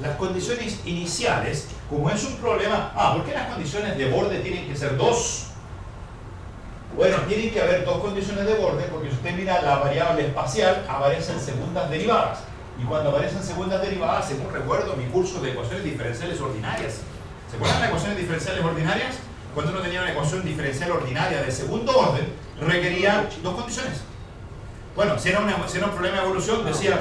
Las condiciones iniciales, como es un problema... ¿por qué las condiciones de borde tienen que ser dos? Bueno, tienen que haber dos condiciones de borde, porque si usted mira la variable espacial, aparecen segundas derivadas. Y cuando aparecen segundas derivadas, según recuerdo mi curso de ecuaciones diferenciales ordinarias. ¿Se acuerdan de ecuaciones diferenciales ordinarias? Cuando uno tenía una ecuación diferencial ordinaria de segundo orden, requería dos condiciones. Bueno, si era un problema de evolución, decía,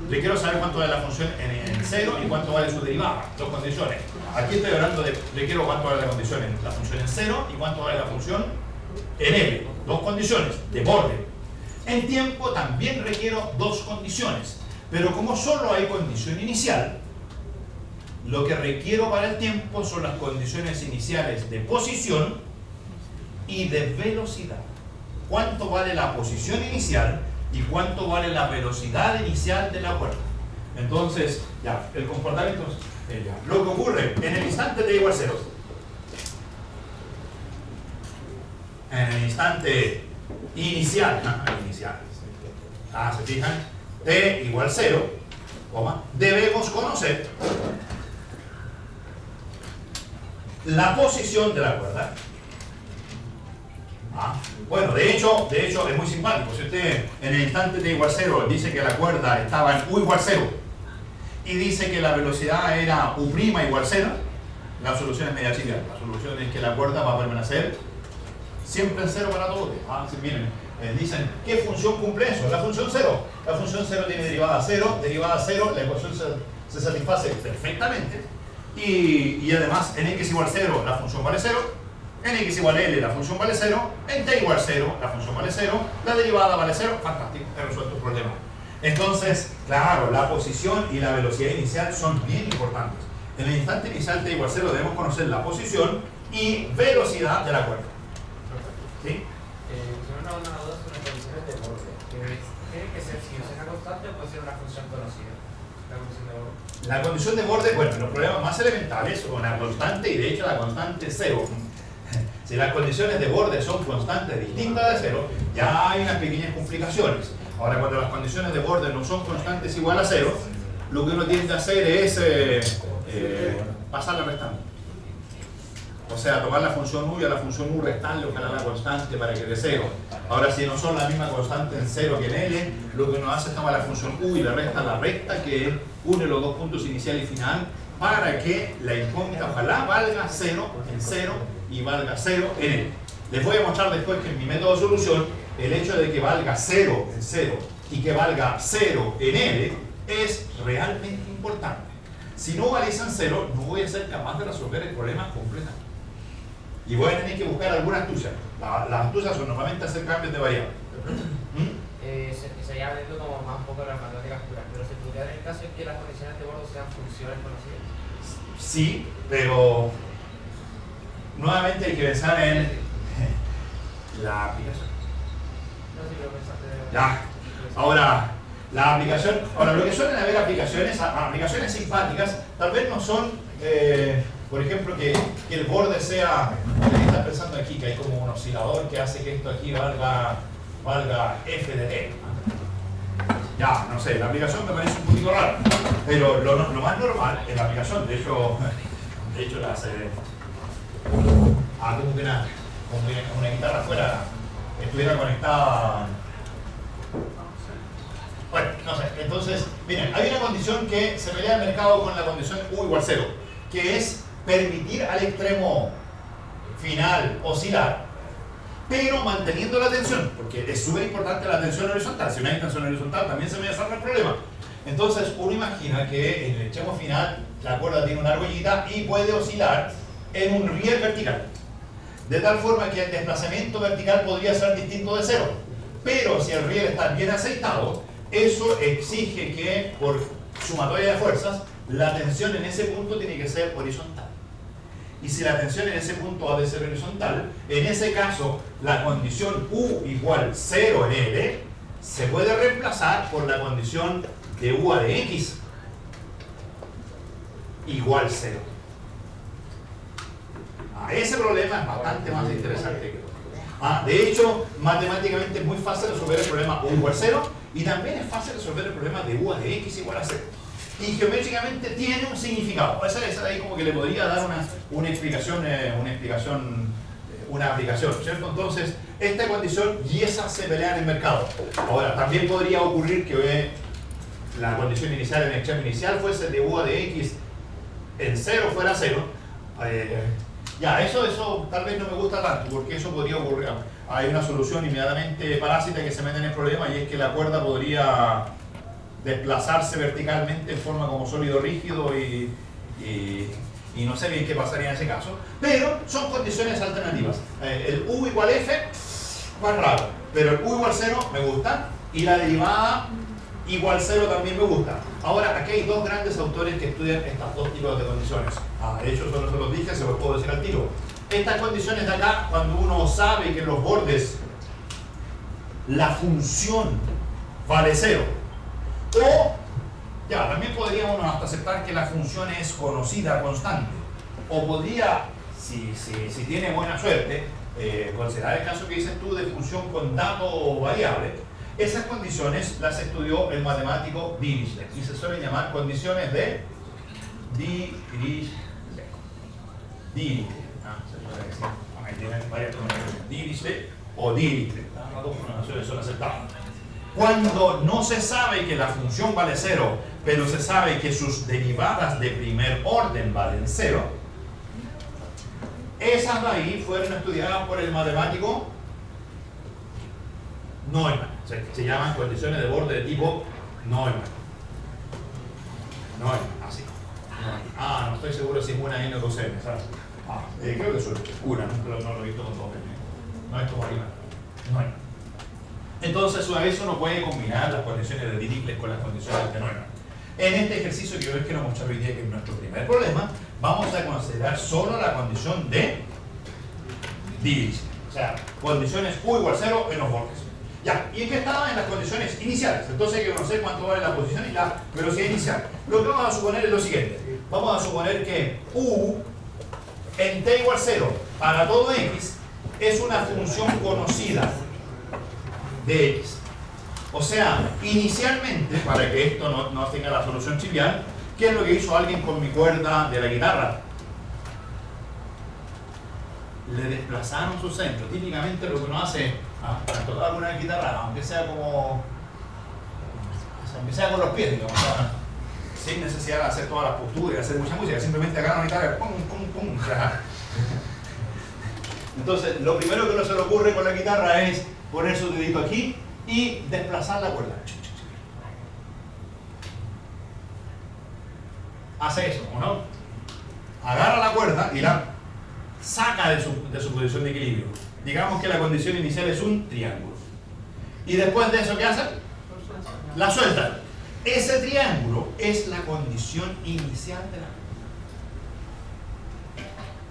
le quiero saber cuánto vale la función en 0 y cuánto vale su derivada. Dos condiciones. Aquí estoy hablando de, le quiero cuánto vale la función en 0 y cuánto vale la función en L. Dos condiciones de borde. En tiempo también requiero dos condiciones. Pero como solo hay condición inicial, Lo que requiero para el tiempo son las condiciones iniciales de posición y de velocidad. ¿Cuánto vale la posición inicial y cuánto vale la velocidad inicial de la cuerda? Entonces, ya, el comportamiento es ya. Lo que ocurre en el instante t igual 0. En el instante inicial, ¿se fijan? T igual 0, debemos conocer la posición de la cuerda. Bueno, de hecho es muy simpático. Si usted en el instante t igual 0 dice que la cuerda estaba en u igual 0 y dice que la velocidad era u' igual 0, la solución es media trivial. La solución es que la cuerda va a permanecer siempre en 0 para todos. Miren, dicen, ¿qué función cumple eso? La función 0. La función 0 tiene derivada 0, derivada 0, la ecuación se satisface perfectamente. Y además, en x igual 0, la función vale 0. En x igual L, la función vale 0. En t igual 0, la función vale 0. La derivada vale 0. Fantástico, he resuelto el problema. Entonces, claro, la posición y la velocidad inicial son bien importantes. En el instante inicial t igual 0 debemos conocer la posición y velocidad de la cuerda. ¿Sí? Una duda sobre las condiciones de borde. ¿Tiene que ser si es una constante o puede ser una función conocida? La condición de borde. La condición de borde, bueno, los problemas más elementales son una constante y de hecho la constante 0. Si las condiciones de borde son constantes distintas de 0, ya hay unas pequeñas complicaciones. Ahora, cuando las condiciones de borde no son constantes igual a 0, lo que uno tiende a hacer es pasarla restando. O sea, tomar la función u y a la función u restarle, ojalá la constante para que dé 0. Ahora, si no son la misma constante en 0 que en L, lo que uno hace es tomar la función u y le resta la recta que une los dos puntos inicial y final para que la incógnita ojalá valga 0 en 0 y valga 0 en L. Les voy a mostrar después que en mi método de solución el hecho de que valga 0 en 0 y que valga 0 en L es realmente importante. Si no valiese en 0, no voy a ser capaz de resolver el problema completamente. Y voy a tener que buscar alguna astucia. Las astucias son normalmente hacer cambios de variable. Sería hablando como más un poco de las matemáticas puras, pero se podría dar el caso en que las condiciones de borde sean funciones conocidas. Sí, pero nuevamente hay que pensar en la aplicación. No sé si lo pensaste. Ya. Ahora, la aplicación, lo que suelen haber aplicaciones simpáticas, tal vez no son, por ejemplo, que el borde sea, estás pensando aquí, que hay como un oscilador que hace que esto aquí valga f de t. Ya, no sé, la aplicación me parece un poquito rara, pero lo más normal en la aplicación, de hecho la hace como que una guitarra fuera, estuviera conectada. Bueno, no sé, entonces, miren, hay una condición que se pelea en el mercado con la condición u igual 0, que es permitir al extremo final oscilar, pero manteniendo la tensión, porque es súper importante la tensión horizontal. Si no hay tensión horizontal también se me desarma el problema. Entonces uno imagina que en el extremo final la cuerda tiene una argollita y puede oscilar en un riel vertical, de tal forma que el desplazamiento vertical podría ser distinto de 0, pero si el riel está bien aceitado, eso exige que por sumatoria de fuerzas la tensión en ese punto tiene que ser horizontal. Y si la tensión en ese punto ha de ser horizontal, en ese caso la condición U igual 0 en L se puede reemplazar por la condición de U a de X igual 0. Ese problema es bastante más interesante que otro. De hecho, matemáticamente es muy fácil resolver el problema U igual 0 y también es fácil resolver el problema de U a de X igual a 0. Y geométricamente tiene un significado. Esa ahí como que le podría dar una explicación, una aplicación, ¿cierto? Entonces, esta condición y esa se pelean en el mercado. Ahora, también podría ocurrir que la condición inicial en el extremo inicial fuese de U a de X en 0 fuera 0. Ya, eso tal vez no me gusta tanto, porque eso podría ocurrir. Hay una solución inmediatamente parásita que se mete en el problema y es que la cuerda podría desplazarse verticalmente en forma como sólido rígido y no sé bien qué pasaría en ese caso, pero son condiciones alternativas. El U igual F, más raro, pero el U igual 0 me gusta y la derivada igual 0 también me gusta. Ahora, aquí hay dos grandes autores que estudian estos dos tipos de condiciones. De hecho, solo se los dije, se los puedo decir al tiro. Estas condiciones de acá, cuando uno sabe que en los bordes la función vale 0, o ya, también podría uno hasta aceptar que la función es conocida, constante, o podría, si tiene buena suerte, considerar el caso que dices tú de función con dato o variable. Esas condiciones las estudió el matemático Dirichlet y se suelen llamar condiciones de Dirichlet. Ahí tienen varias condiciones, Dirichlet o Dirichlet. Las dos pronunciaciones son aceptadas. Cuando no se sabe que la función vale 0, pero se sabe que sus derivadas de primer orden valen 0, esas de ahí fueron estudiadas por el matemático Neumann. Se llaman condiciones de borde de tipo Neumann. Así. No estoy seguro si es una N o dos N, ¿sabes? Creo que es una, pero no lo he visto con dos N. No es como arriba. Neumann. Entonces, a veces uno puede combinar las condiciones de Dirichlet con las condiciones de Neumann. En este ejercicio que yo les quiero mostrar hoy día, que es nuestro primer problema, vamos a considerar solo la condición de Dirichlet. O sea, condiciones U igual 0 en los bordes. Ya, ¿y en qué estaban? En las condiciones iniciales. Entonces hay que conocer cuánto vale la posición y la velocidad inicial. Lo que vamos a suponer es lo siguiente. Vamos a suponer que U en t igual 0 para todo x es una función conocida de x. O sea, inicialmente, para que esto no tenga la solución trivial, ¿qué es lo que hizo alguien con mi cuerda de la guitarra? Le desplazaron su centro. Típicamente lo que uno hace al tocar una guitarra, aunque sea como... aunque sea con los pies, digamos, sin necesidad de hacer todas las posturas y hacer mucha música, simplemente agarran la guitarra y pum, pum, pum. Entonces, lo primero que uno se le ocurre con la guitarra es poner su dedito aquí y desplazar la cuerda. Hace eso, ¿o no? Agarra la cuerda y la saca de su posición de equilibrio. Digamos que la condición inicial es un triángulo. Y después de eso, ¿qué hace? La suelta. Ese triángulo es la condición inicial de la cuerda.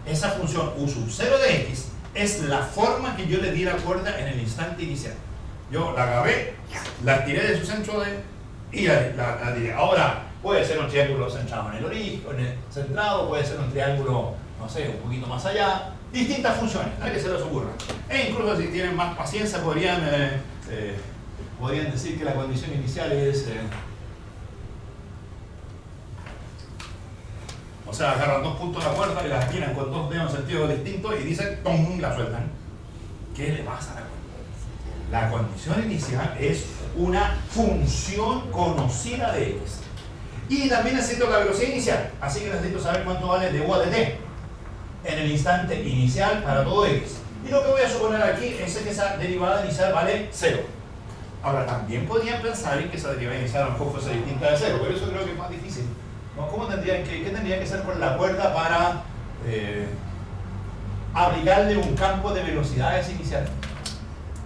Esa función U sub 0 de x es la forma que yo le di a la cuerda en el instante inicial. Yo la agarré, la tiré de su centro y la tiré. Ahora, puede ser un triángulo centrado en el origen, centrado, puede ser un triángulo, no sé, un poquito más allá. Distintas funciones, a que se les ocurra. E incluso si tienen más paciencia podrían decir que la condición inicial es... o sea, agarran dos puntos de la cuerda y las giran con dos dedos en sentido distintos y dicen ¡tom! La sueltan. ¿Qué le pasa a la cuerda? La condición inicial es una función conocida de x. Y también necesito la velocidad inicial, así que necesito saber cuánto vale de U a de t en el instante inicial para todo x. Y lo que voy a suponer aquí es que esa derivada inicial vale 0. Ahora, también podrían pensar en que esa derivada inicial a lo mejor fuese distinta de 0, pero eso creo que es más difícil. ¿No? ¿Qué tendría que hacer con la cuerda para aplicarle un campo de velocidades iniciales?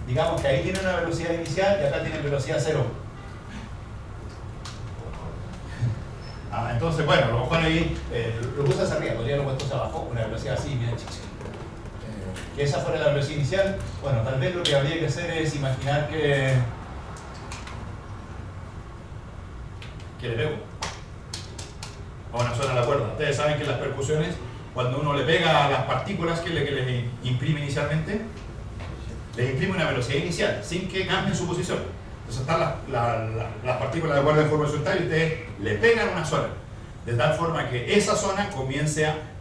Digamos que ahí tiene una velocidad inicial y acá tiene velocidad 0. Entonces, bueno, a lo mejor ahí lo puse hacia arriba, podría haberlo puesto hacia abajo, una velocidad así, mira, que esa fuera la velocidad inicial. Bueno, tal vez lo que habría que hacer es imaginar que le pego a una zona de la cuerda. Ustedes saben que las percusiones, cuando uno le pega a las partículas que le imprime inicialmente, les imprime una velocidad inicial sin que cambien su posición. Entonces están las partículas de cuerda en forma horizontal y ustedes le pegan una zona, de tal forma que esa zona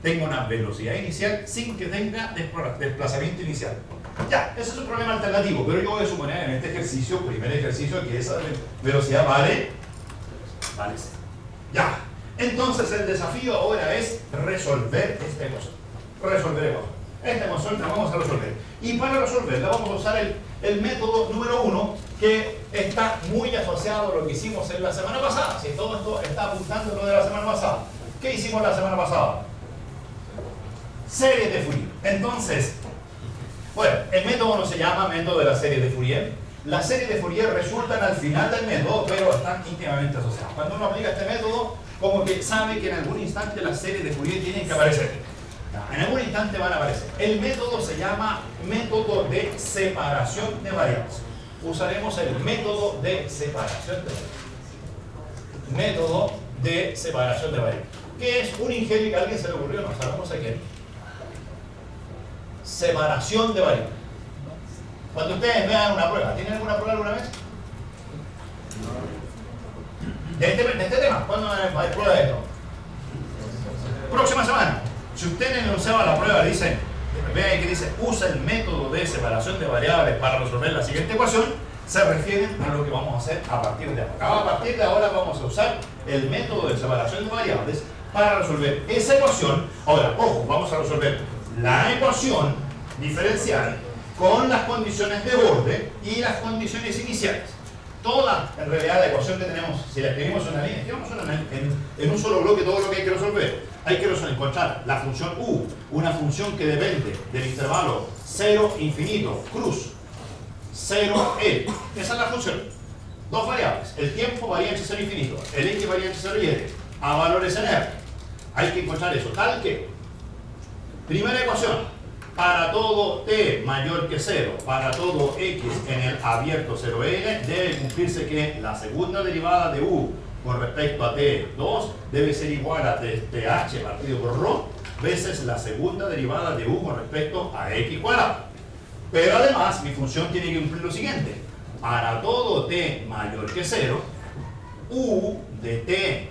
tenga una velocidad inicial sin que tenga desplazamiento inicial. Ya, ese es un problema alternativo, pero yo voy a suponer en este ejercicio, primer ejercicio, que esa velocidad vale 0. Ya, entonces el desafío ahora es resolver esta ecuación. Esta ecuación la vamos a resolver. Y para resolverla vamos a usar el método número 1, que está muy asociado a lo que hicimos en la semana pasada. Si todo esto está apuntando a lo de la semana pasada. ¿Qué hicimos la semana pasada? Series de Fourier. Entonces, bueno, el método no se llama método de la serie de Fourier, Las series de Fourier resultan al final del método, pero están íntimamente asociadas. Cuando uno aplica este método, como que sabe que en algún instante las series de Fourier tienen que aparecer. En algún instante van a aparecer. El método se llama método de separación de variables. Usaremos el método de separación de variables. Método de separación de variables. ¿Qué es un ingenio que a alguien se le ocurrió? No sabemos a quién. Separación de variables. Cuando ustedes vean una prueba, ¿tienen alguna prueba alguna vez? De este tema, ¿cuándo hay prueba de esto? Próxima semana. Si usted en el enunciado la prueba dice, vean que dice, usa el método de separación de variables para resolver la siguiente ecuación, se refieren a lo que vamos a hacer a partir de ahora. A partir de ahora vamos a usar el método de separación de variables para resolver esa ecuación. Ahora, ojo, vamos a resolver la ecuación diferencial con las condiciones de borde y las condiciones iniciales. Toda, en realidad, la ecuación que tenemos, si la escribimos en una línea, escribimos en un solo bloque todo lo que hay que resolver. Hay que encontrar la función u, una función que depende del intervalo 0, infinito, cruz, 0, L. Esa es la función. Dos variables. El tiempo varía entre 0 e infinito. El x varía entre 0 y L. A valores en R. Hay que encontrar eso. Tal que, primera ecuación. Para todo t mayor que 0, para todo x en el abierto 0L, debe cumplirse que la segunda derivada de u con respecto a t2 debe ser igual a th partido por ρ veces la segunda derivada de u con respecto a x cuadrado. Pero además mi función tiene que cumplir lo siguiente. Para todo t mayor que 0, u de t,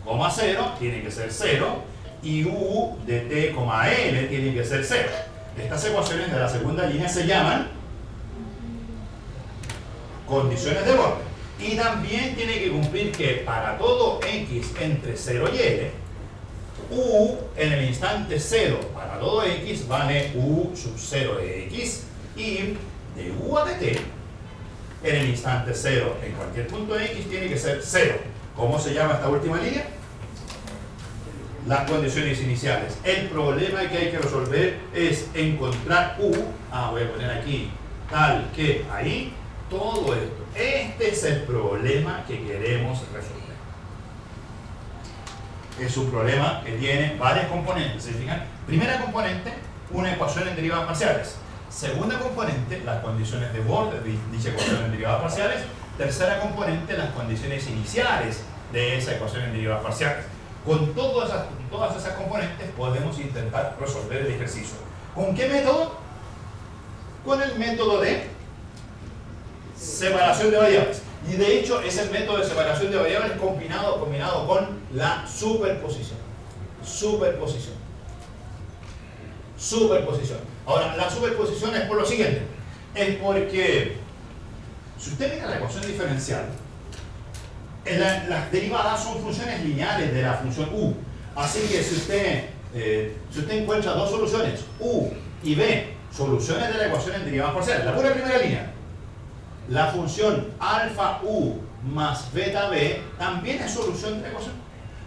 0 tiene que ser 0 y u de t, l tiene que ser 0. Estas ecuaciones de la segunda línea se llaman condiciones de borde. Y también tiene que cumplir que para todo x entre 0 y L, u en el instante 0 para todo x vale u sub 0 de x y de u a de t en el instante 0 en cualquier punto de x tiene que ser 0. ¿Cómo se llama esta última línea? Las condiciones iniciales. El problema que hay que resolver es encontrar u, voy a poner aquí, tal que ahí, todo esto. Este es el problema que queremos resolver. Es un problema que tiene varias componentes. ¿Se fijan? Primera componente, una ecuación en derivadas parciales. Segunda componente, las condiciones de borde de dicha ecuación en derivadas parciales. Tercera componente, las condiciones iniciales de esa ecuación en derivadas parciales. Con todas esas componentes podemos intentar resolver el ejercicio. ¿Con qué método? Con el método de separación de variables. Y de hecho es el método de separación de variables combinado con la superposición. Superposición. Ahora, la superposición es por lo siguiente. Es porque si usted mira la ecuación diferencial, las derivadas son funciones lineales de la función u. Así que si usted encuentra dos soluciones, u y b, soluciones de la ecuación en derivadas parciales, la pura primera línea, la función alfa u más beta b también es solución de la ecuación.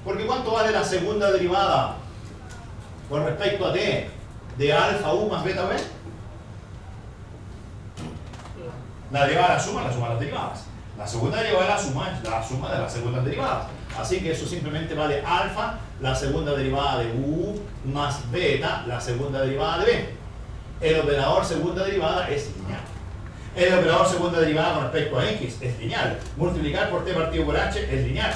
Porque ¿cuánto vale la segunda derivada con respecto a t de alfa u más beta b? La derivada la suma de las derivadas. La segunda derivada es la suma de las segundas derivadas. Así que eso simplemente vale alfa, la segunda derivada de u, más beta, la segunda derivada de b. El operador segunda derivada es lineal. El operador segunda derivada con respecto a x es lineal. Multiplicar por t partido por h es lineal.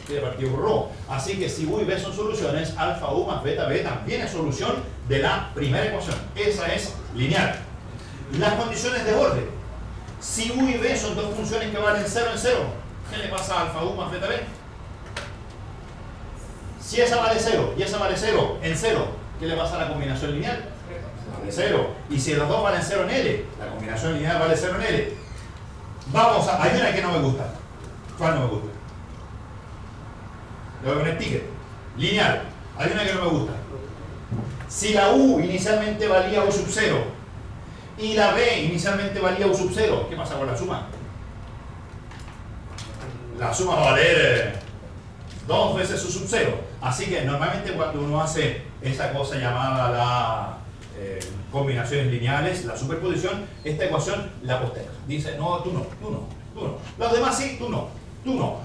T partido por ρ. Así que si u y b son soluciones, alfa u más beta b también es solución de la primera ecuación. Esa es lineal. Las condiciones de borde. Si u y b son dos funciones que valen 0 en 0, ¿qué le pasa a alfa u más beta b? Si esa vale 0 y esa vale 0 en 0, ¿qué le pasa a la combinación lineal? Vale 0. Y si los dos valen 0 en L, la combinación lineal vale 0 en L. Hay una que no me gusta. ¿Cuál no me gusta? Le voy a poner ticket. Lineal. Hay una que no me gusta. Si la u inicialmente valía u sub 0 y la b inicialmente valía u sub 0, ¿qué pasa con la suma? La suma va a valer 2 veces u sub 0. Así que normalmente cuando uno hace esa cosa llamada combinaciones lineales, la superposición, esta ecuación la posterga. Dice, no, tú no, tú no, tú no. Los demás sí, tú no, tú no,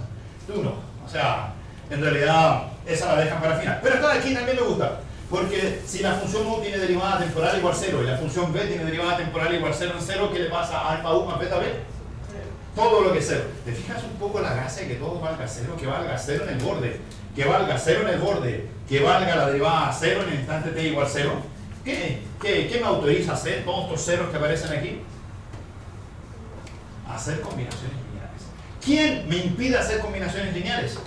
tú no. O sea, en realidad esa la dejan para el final. Pero esta de aquí también me gusta. Porque si la función U tiene derivada temporal igual 0 y la función B tiene derivada temporal igual 0 en 0, ¿qué le pasa a alfa U más beta B? Todo lo que es 0. ¿Te fijas un poco la gracia de que todo valga 0? Que valga 0 en el borde, que valga 0 en el borde, que valga la derivada 0 en el instante t igual 0. ¿Qué me autoriza a hacer todos estos ceros que aparecen aquí? Hacer combinaciones lineales. ¿Quién me impide hacer combinaciones lineales?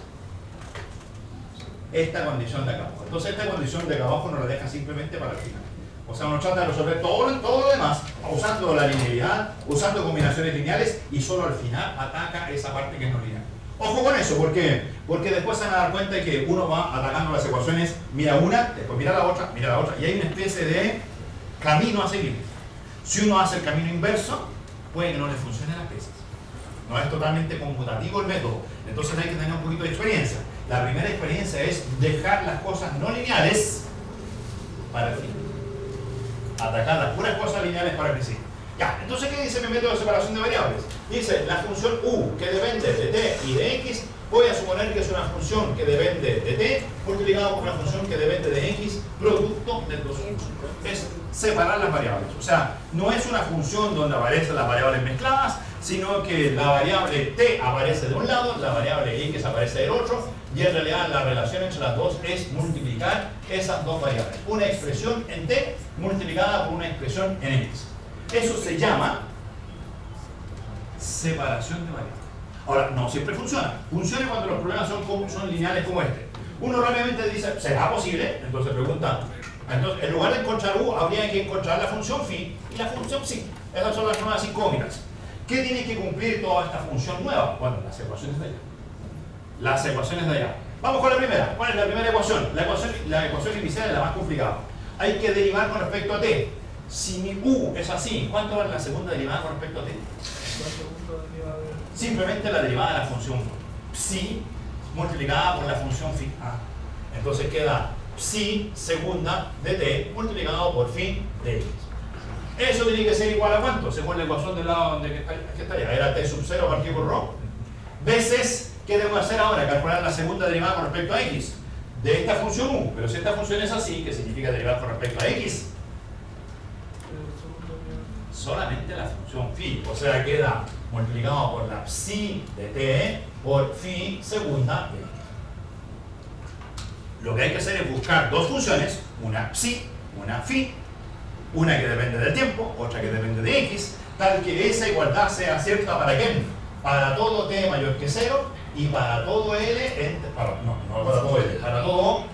Esta condición de acá abajo. Entonces esta condición de acá abajo nos la deja simplemente para el final. O sea, uno trata de resolver todo lo demás usando la linealidad, usando combinaciones lineales y solo al final ataca esa parte que es no lineal. Ojo con eso, ¿por qué? Porque después se van a dar cuenta de que uno va atacando las ecuaciones, mira una, después mira la otra, y hay una especie de camino a seguir. Si uno hace el camino inverso, puede que no le funcione las piezas. No es totalmente conmutativo el método, entonces hay que tener un poquito de experiencia. La primera experiencia es dejar las cosas no lineales para el fin. Atacar las puras cosas lineales para el principio. Ya, entonces, ¿qué dice mi método de separación de variables? Dice, la función U que depende de t y de x, voy a suponer que es una función que depende de t multiplicado por una función que depende de x, producto de dos funciones. Es separar las variables. O sea, no es una función donde aparecen las variables mezcladas, sino que la variable t aparece de un lado, la variable x aparece del otro, y en realidad la relación entre las dos es multiplicar esas dos variables. Una expresión en t multiplicada por una expresión en x. Eso se llama separación de variables. Ahora, no siempre funciona. Funciona cuando los problemas son lineales como este. Uno rápidamente dice, ¿será posible? Entonces pregunta. Entonces, en lugar de encontrar u, habría que encontrar la función phi y la función psi. Esas son las nuevas incógnitas. ¿Qué tiene que cumplir toda esta función nueva? Bueno, las ecuaciones de allá. Las ecuaciones de allá. Vamos con la primera. ¿Cuál es la primera ecuación? La ecuación inicial es la más complicada. Hay que derivar con respecto a t. Si mi u es así, ¿cuánto vale la segunda derivada con respecto a t? Simplemente la derivada de la función psi multiplicada por la función phi. Entonces queda psi segunda de t multiplicado por phi de x. Eso tiene que ser igual a ¿cuánto? Según la ecuación del lado donde está allá. Era t sub 0 partido por rho. Veces, ¿qué debo hacer ahora? Calcular la segunda derivada con respecto a x de esta función u. Pero si esta función es así, ¿qué significa derivar con respecto a x? Solamente la función phi. O sea, queda multiplicado por la psi de t por phi segunda de x. Lo que hay que hacer es buscar dos funciones, una psi, una phi, una que depende del tiempo, otra que depende de x, tal que esa igualdad sea cierta para quién, para todo t mayor que 0 y para todo l entre, no para todo l, para todo,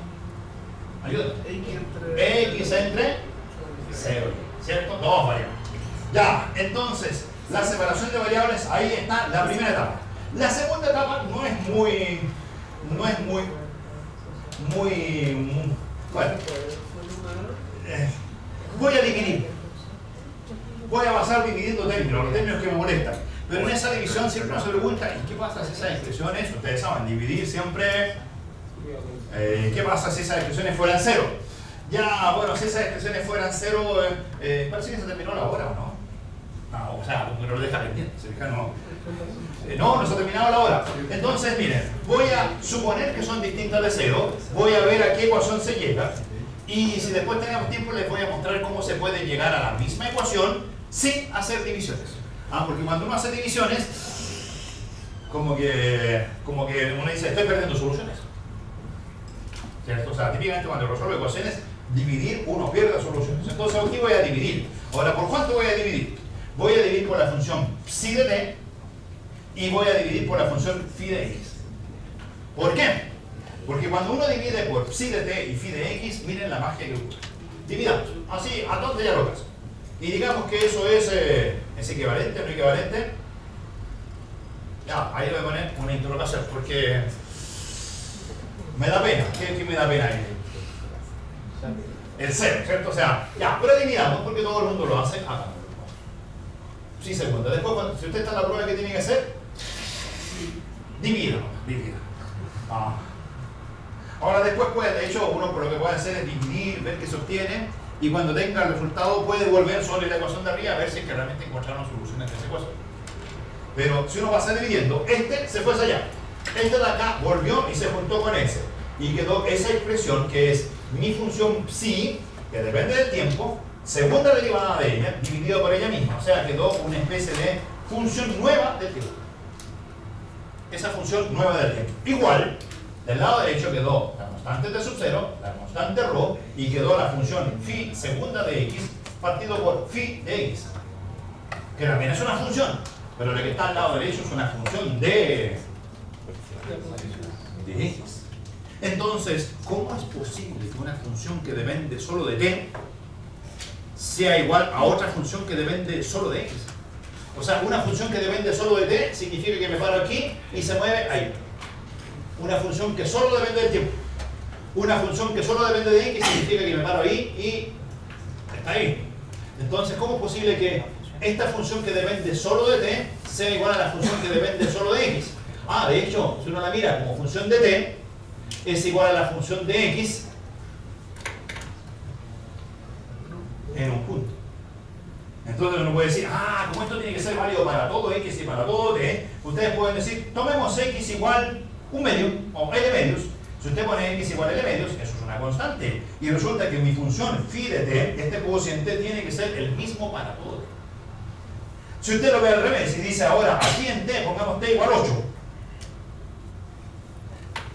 ayúdame, x entre 0, ¿cierto? Dos variables. Ya, entonces, la separación de variables, ahí está la primera etapa. La segunda etapa no es muy, bueno. Voy a dividir. Voy a pasar dividiendo términos, los términos que me molestan. Pero en esa división siempre uno se pregunta, ¿y qué pasa si esas expresiones, ustedes saben, dividir siempre, ¿qué pasa si esas expresiones fueran 0? Ya, bueno, si esas expresiones fueran 0, parece que se terminó la hora, ¿o no? No, o sea, no lo deja pendiente, se fija, no. No se ha terminado la hora. Entonces, miren, voy a suponer que son distintas de 0, voy a ver a qué ecuación se llega, y si después tenemos tiempo les voy a mostrar cómo se puede llegar a la misma ecuación sin hacer divisiones. Porque cuando uno hace divisiones, como que uno dice, estoy perdiendo soluciones. ¿Cierto? O sea, típicamente cuando resuelvo ecuaciones, dividir, uno pierde soluciones. Entonces aquí voy a dividir. Ahora, ¿por cuánto voy a dividir? Voy a dividir por la función psi de t y voy a dividir por la función phi de x. ¿Por qué? Porque cuando uno divide por psi de t y phi de x, miren la magia que ocurre. Dividamos, así, a tontas y a locas. Y digamos que eso es equivalente o no equivalente. Ya, ahí le voy a poner una interrogación, porque me da pena. ¿Qué me da pena ahí? El 0, ¿cierto? O sea, ya, pero dividamos porque todo el mundo lo hace acá. Sí, segunda. Después, si usted está en la prueba, ¿qué tiene que hacer? Divida. Ahora después puede, de hecho, uno lo que puede hacer es dividir, ver qué se obtiene, Y cuando tenga el resultado puede volver sobre la ecuación de arriba a ver si es que realmente encontraron soluciones de esa ecuación. Pero si uno va a estar dividiendo, este se fue hacia allá. Este de acá volvió y se juntó con ese. Y quedó esa expresión que es mi función psi, que depende del tiempo, segunda derivada de ella, dividido por ella misma. O sea, quedó una especie de función nueva del tiempo. Esa función nueva del tiempo. Igual, del lado derecho quedó la constante t sub 0, la constante ρ, y quedó la función phi segunda de x partido por phi de x. Que también es una función, pero la que está al lado derecho es una función de x. Entonces, ¿cómo es posible que una función que depende solo de t sea igual a otra función que depende solo de x? O sea, una función que depende solo de t significa que me paro aquí y se mueve ahí. Una función que solo depende del tiempo. Una función que solo depende de x significa que me paro ahí y está ahí. Entonces, ¿cómo es posible que esta función que depende solo de t sea igual a la función que depende solo de x? Ah, de hecho, si uno la mira como función de t, es igual a la función de x en un punto. Entonces uno puede decir, ah, como esto tiene que ser válido para todo x y para todo t, ustedes pueden decir, tomemos x igual 1 medio, o l medios. Si usted pone x igual a l medios, eso es una constante. Y resulta que mi función phi de t, este cociente tiene que ser el mismo para todo t. Si usted lo ve al revés y dice ahora, aquí en t pongamos t igual 8,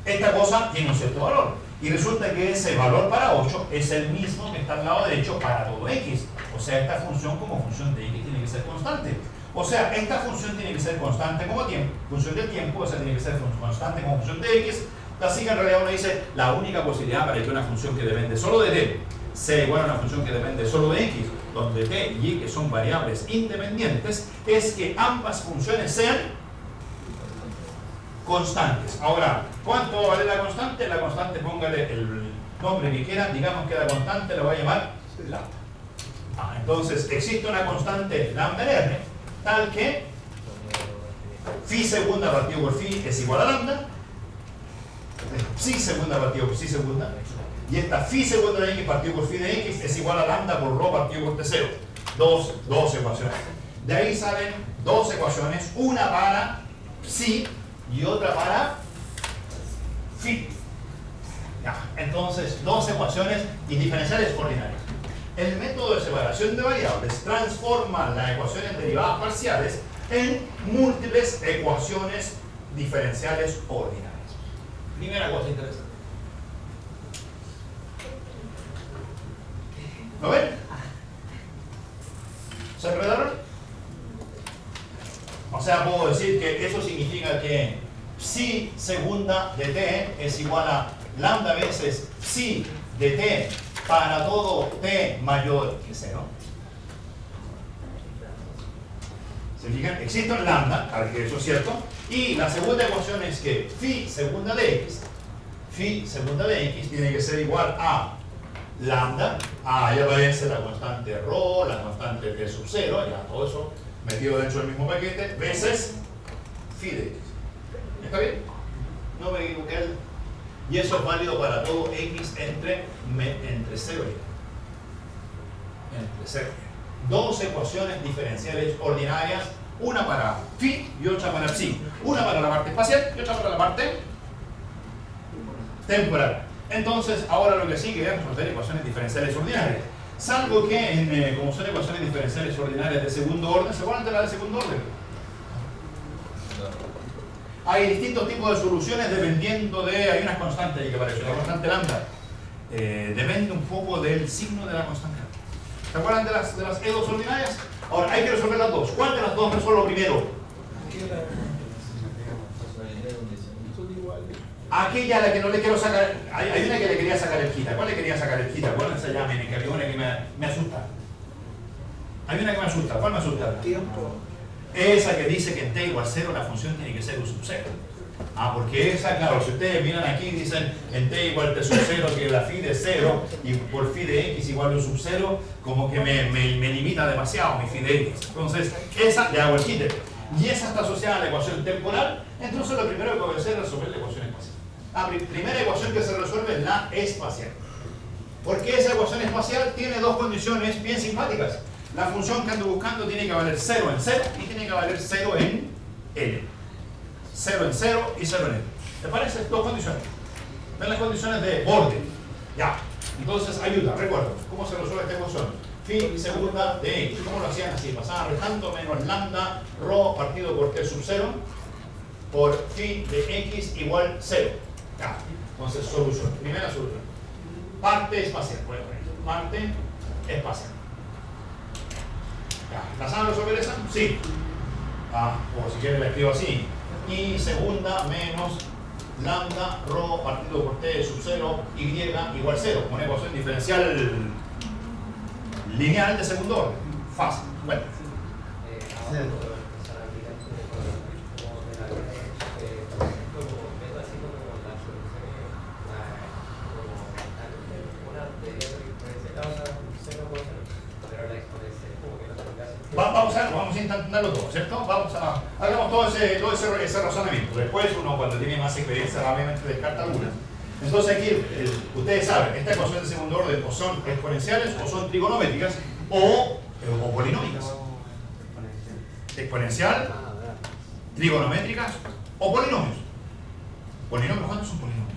esta cosa tiene un cierto valor. Y resulta que ese valor para 8 es el mismo que está al lado derecho para todo x. O sea, esta función como función de x tiene que ser constante. O sea, esta función tiene que ser constante como tiempo, función del tiempo, o sea, tiene que ser constante como función de x. Así que en realidad uno dice, la única posibilidad para que una función que depende solo de t sea igual a una función que depende solo de x, donde t y x son variables independientes, es que ambas funciones sean constantes. Ahora, ¿cuánto vale la constante? La constante, póngale el nombre que quiera, digamos que la constante la voy a llamar lambda. Entonces, existe una constante lambda en R, tal que phi segunda partido por phi es igual a lambda, psi segunda partido por psi segunda, y esta phi segunda de x partido por phi de x es igual a lambda por rho partido por t0. Dos ecuaciones. De ahí salen dos ecuaciones, una para psi y otra para phi. Entonces, dos ecuaciones y diferenciales ordinarias. El método de separación de variables transforma la ecuación en derivadas parciales en múltiples ecuaciones diferenciales ordinarias. Primera cosa interesante. ¿Lo ven? ¿Se enredaron? O sea, puedo decir que eso significa que psi segunda de t es igual a lambda veces psi de t para todo t mayor que 0. ¿Se fijan? Existe un lambda, a ver que eso es cierto. Y la segunda ecuación es que phi segunda de x tiene que ser igual a lambda, ya aparece la constante ρ, la constante t sub 0, ya todo eso metido dentro del mismo paquete, veces phi de x. ¿Está bien? No me equivoqué. Y eso es válido para todo x entre 0 y entre 0. Dos ecuaciones diferenciales ordinarias, una para phi y otra para psi. Una para la parte espacial y otra para la parte temporal. Entonces, ahora lo que sigue es resolver ecuaciones diferenciales ordinarias. Salvo que, como son ecuaciones diferenciales ordinarias de segundo orden, ¿se acuerdan de la de segundo orden? Hay distintos tipos de soluciones dependiendo de... Hay unas constantes ahí que aparecen. La constante lambda depende un poco del signo de la constante lambda. ¿Se acuerdan de las E2 ordinarias? Ahora, hay que resolver las dos. ¿Cuál de las dos resuelvo primero? Aquella a la que no le quiero sacar... Hay una que le quería sacar el quita. ¿Cuál le quería sacar el quita? ¿Cuál se llama? Que había una que me asusta. Hay una que me asusta. ¿Cuál me asusta? Tiempo. Esa que dice que en t igual 0 la función tiene que ser u sub 0. Porque esa, claro, si ustedes miran aquí y dicen en t igual t sub 0 que la phi de 0 y por phi de x igual u sub 0, como que me limita demasiado mi phi de x. Entonces, esa le hago el quite. Y esa está asociada a la ecuación temporal. Entonces, lo primero que voy a hacer es resolver la ecuación espacial. La primera ecuación que se resuelve es la espacial. Porque esa ecuación espacial tiene dos condiciones bien simpáticas. La función que ando buscando tiene que valer 0 en 0 y tiene que valer 0 en L. 0 en 0 y 0 en L. ¿Te parece? Dos condiciones. Ven las condiciones de borde. Ya. Entonces, ayuda. Recuerda. ¿Cómo se resuelve esta ecuación? Phi segunda de X. ¿Cómo lo hacían así? Pasaban restando menos lambda rho partido por T sub 0 por phi de X igual 0. Ya. Entonces, solución. Primera solución. Parte espacial. Bueno, parte espacial. Ya. ¿La saben resolver esa? Sí. O si quieren la escribo así. Y segunda menos lambda rho partido por T sub 0 y igual 0. Una ecuación diferencial lineal de segundo orden. Fácil. Bueno. Vamos a intentarlo todo, ¿cierto? Hagamos todo ese razonamiento. Después uno cuando tiene más experiencia rápidamente descarta algunas. Entonces aquí, ustedes saben, estas ecuaciones de segundo orden o son exponenciales o son trigonométricas o polinómicas. Exponencial, trigonométricas o polinomios. ¿Polinomios? ¿Cuántos son polinomios?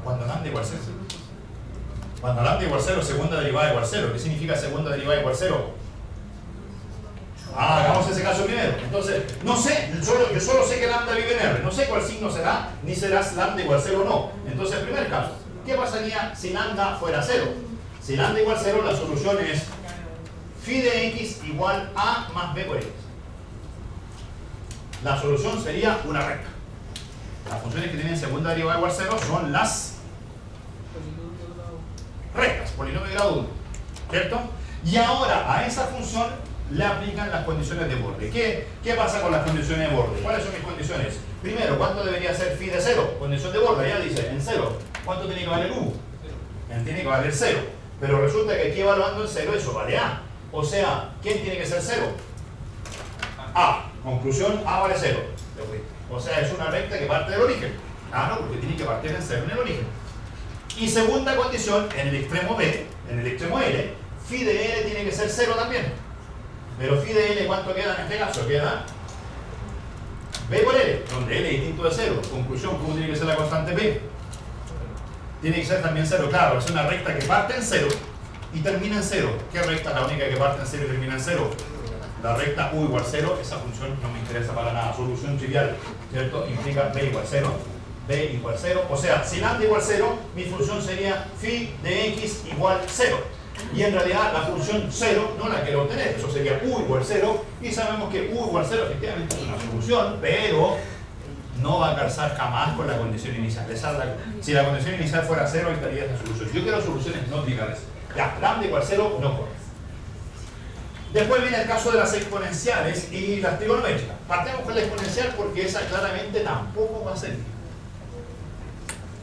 Cuando lambda igual 0. Cuando lambda igual 0, segunda derivada igual 0. ¿Qué significa segunda derivada igual 0? Hagamos ese caso primero. Entonces, no sé, yo solo sé que lambda vive en R. No sé cuál signo será, ni será lambda igual 0 o no. Entonces, primer caso, ¿qué pasaría si lambda fuera 0? Si lambda igual 0, la solución es phi de X igual A más B por X. La solución sería una recta. Las funciones que tienen segunda derivada igual 0 son las rectas, polinomio de grado 1. ¿Cierto? Y ahora a esa función le aplican las condiciones de borde. ¿Qué pasa con las condiciones de borde? ¿Cuáles son mis condiciones? Primero, ¿cuánto debería ser phi de 0? Condición de borde, ya dice, en 0. ¿Cuánto tiene que valer U? Tiene que valer 0. Pero resulta que aquí evaluando el 0, eso vale A. O sea, ¿quién tiene que ser 0? A. Conclusión, A vale 0. O sea, es una recta que parte del origen. Claro, porque tiene que partir en 0 en el origen. Y segunda condición, en el extremo B, en el extremo L, phi de L tiene que ser 0 también. Pero phi de L, ¿cuánto queda en este caso? Queda B por L, donde L es distinto de 0. Conclusión, ¿cómo tiene que ser la constante B? Tiene que ser también 0, claro, es una recta que parte en 0 y termina en 0. ¿Qué recta es la única que parte en 0 y termina en 0? La recta U igual 0, esa función no me interesa para nada. Solución trivial, ¿cierto? Implica B igual 0, B igual 0. O sea, si lambda igual 0, mi función sería phi de X igual 0. Y en realidad la función 0 no la quiero obtener, eso sería U igual 0 y sabemos que U igual 0 efectivamente es una solución, pero no va a calzar jamás con la condición inicial. Si la condición inicial fuera 0, ahí estaría esta solución. Yo quiero soluciones no trigales. Ya, lambda igual 0 no corre. Después viene el caso de las exponenciales y las trigonométricas. Partemos con la exponencial porque esa claramente tampoco va a servir.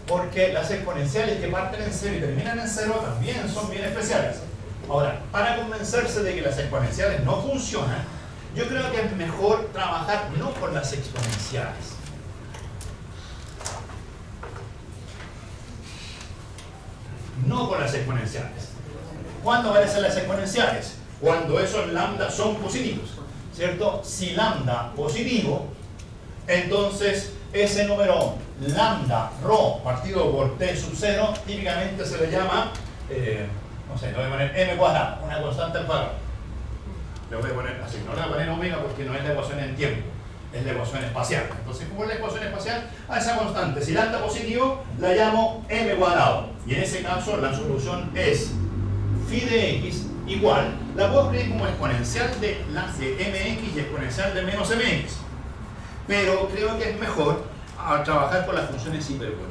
Porque las exponenciales que parten en 0 y terminan en 0 también son bien especiales. Ahora, para convencerse de que las exponenciales no funcionan, yo creo que es mejor trabajar no con las exponenciales. No con las exponenciales. ¿Cuándo van a ser las exponenciales? Cuando esos lambda son positivos, ¿cierto? Si lambda positivo, entonces ese número lambda rho partido por T sub 0 típicamente se le llama, no sé, le voy a poner m cuadrado, una constante al cuadrado. Le voy a poner así, no le voy a poner omega porque no es la ecuación en tiempo, es la ecuación espacial. Entonces, como es la ecuación espacial, a esa constante, si lambda positivo, la llamo m cuadrado. Y en ese caso la solución es phi de x igual, la puedo escribir como exponencial de mx y exponencial de menos mx. Pero creo que es mejor trabajar con las funciones hiperbólicas,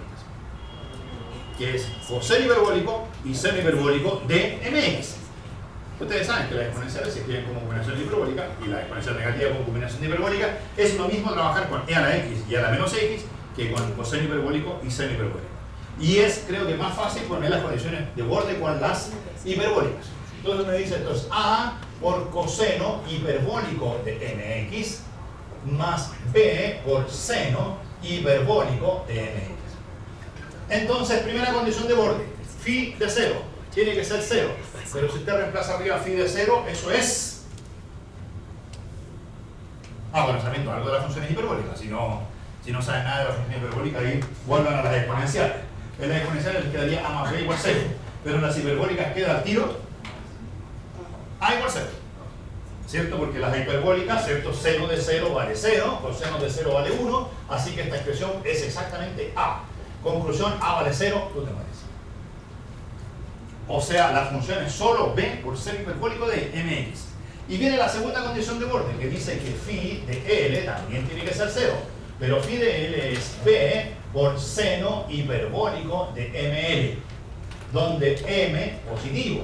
que es coseno hiperbólico y seno hiperbólico de mx. Ustedes saben que las exponenciales se escriben como combinación hiperbólica y la exponencial negativa como combinación hiperbólica. Es lo mismo trabajar con e a la x y a la menos x que con coseno hiperbólico y seno hiperbólico. Y es, creo que, más fácil poner las condiciones de borde con las hiperbólicas. Entonces me dice, entonces, a por coseno hiperbólico de mx más b por seno hiperbólico de mx. Entonces, primera condición de borde, phi phi de 0. Tiene que ser 0. Pero si usted reemplaza arriba phi de 0, eso es... bueno, sabiendo algo de las funciones hiperbólicas. Si no saben nada de las funciones hiperbólicas, ahí vuelvan a las exponenciales. En las exponenciales les quedaría a más b igual 0. Pero en las hiperbólicas queda al tiro a igual 0. ¿Cierto? Porque las hiperbólicas, ¿cierto? Seno de 0 vale 0, coseno de 0 vale 1, así que esta expresión es exactamente a. Conclusión, a vale 0, tú te mueres. O sea, la función es solo b por seno hiperbólico de mx. Y viene la segunda condición de borde, que dice que phi de L también tiene que ser 0. Pero phi de L es b por seno hiperbólico de ml, donde m positivo,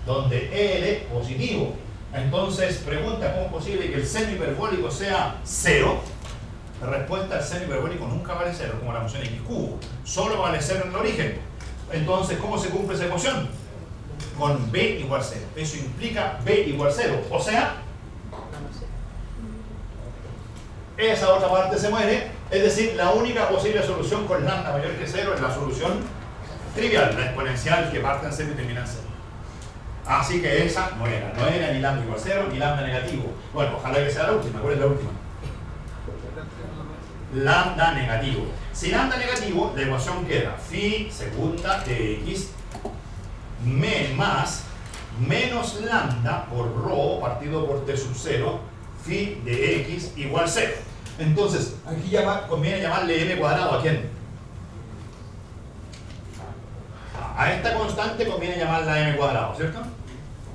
donde L positivo. Entonces, pregunta, ¿cómo es posible que el seno hiperbólico sea 0? La respuesta, el seno hiperbólico nunca vale 0, como la función x cubo. Solo vale 0 en el origen. Entonces, ¿cómo se cumple esa ecuación? Con b igual 0. Eso implica b igual 0. O sea, esa otra parte se muere. Es decir, la única posible solución con lambda mayor que 0 es la solución trivial, la exponencial que parte en 0 y termina en 0. Así que esa no era ni lambda igual 0 ni lambda negativo. Bueno, ojalá que sea la última. ¿Cuál es la última? Lambda negativo. Si lambda negativo, la ecuación queda phi segunda de x más menos lambda por rho partido por t sub 0 phi de x igual 0. Entonces, aquí conviene llamarle m cuadrado. ¿A quién? A esta constante conviene llamarla m cuadrado, ¿cierto?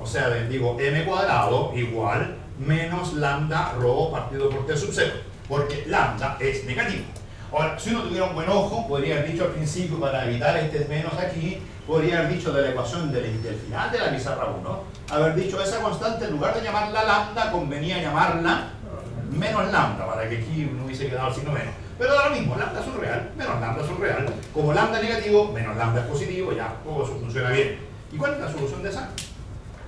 O sea, digo m cuadrado igual menos lambda rho partido por t sub 0, porque lambda es negativo. Ahora, si uno tuviera un buen ojo, podría haber dicho al principio, para evitar este menos aquí, podría haber dicho de la ecuación del final de la pizarra 1, haber dicho esa constante, en lugar de llamarla lambda, convenía llamarla menos lambda, para que aquí no hubiese quedado el signo menos. Pero da lo mismo, lambda es un real, menos lambda es un real. Como lambda es negativo, menos lambda es positivo, ya todo eso funciona bien. ¿Y cuál es la solución de esa?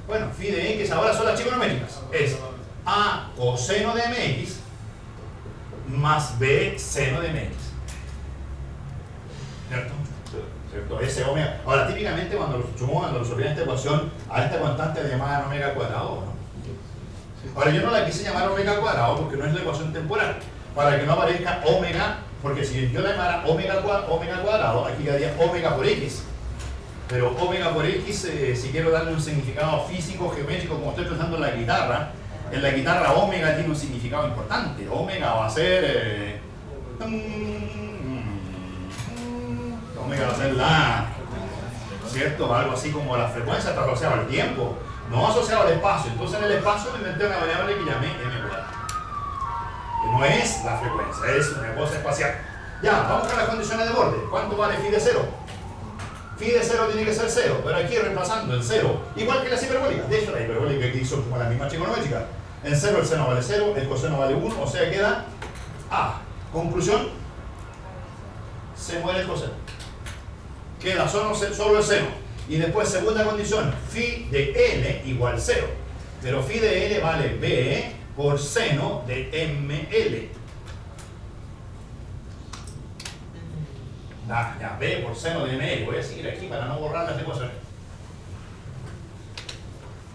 Bueno, phi de x ahora son las trigonométricas. Es a coseno de mx más b seno de mx. ¿Cierto? ¿Cierto? Ese omega. Ahora, típicamente cuando resolvían esta ecuación, a esta constante le llamaban omega cuadrado, ¿no? Ahora, yo no la quise llamar omega cuadrado porque no es la ecuación temporal. Para que no aparezca omega, porque si yo la llamara omega cuadrado, aquí quedaría omega por x. Pero omega por x, si quiero darle un significado físico, geométrico, como estoy pensando en la guitarra omega tiene un significado importante. Omega va a ser... omega va a ser la... ¿cierto? Algo así como la frecuencia asociada al tiempo, no asociado al espacio. Entonces en el espacio me inventé una variable que llamé m cuadrado. Que no es la frecuencia, es una cosa espacial. Ya, vamos a las condiciones de borde. ¿Cuánto vale phi de 0? Phi de 0 tiene que ser 0, pero aquí reemplazando el 0, igual que las hiperbólicas. De hecho, la hiperbólica aquí son como las mismas trigonométricas. En 0 el seno vale 0, el coseno vale 1, o sea queda a. Conclusión, se muere el coseno. Queda solo el seno. Y después, segunda condición, phi de L igual 0. Pero phi de L vale b por seno de ml. Ya, b por seno de ml. Voy a seguir aquí para no borrar las ecuaciones.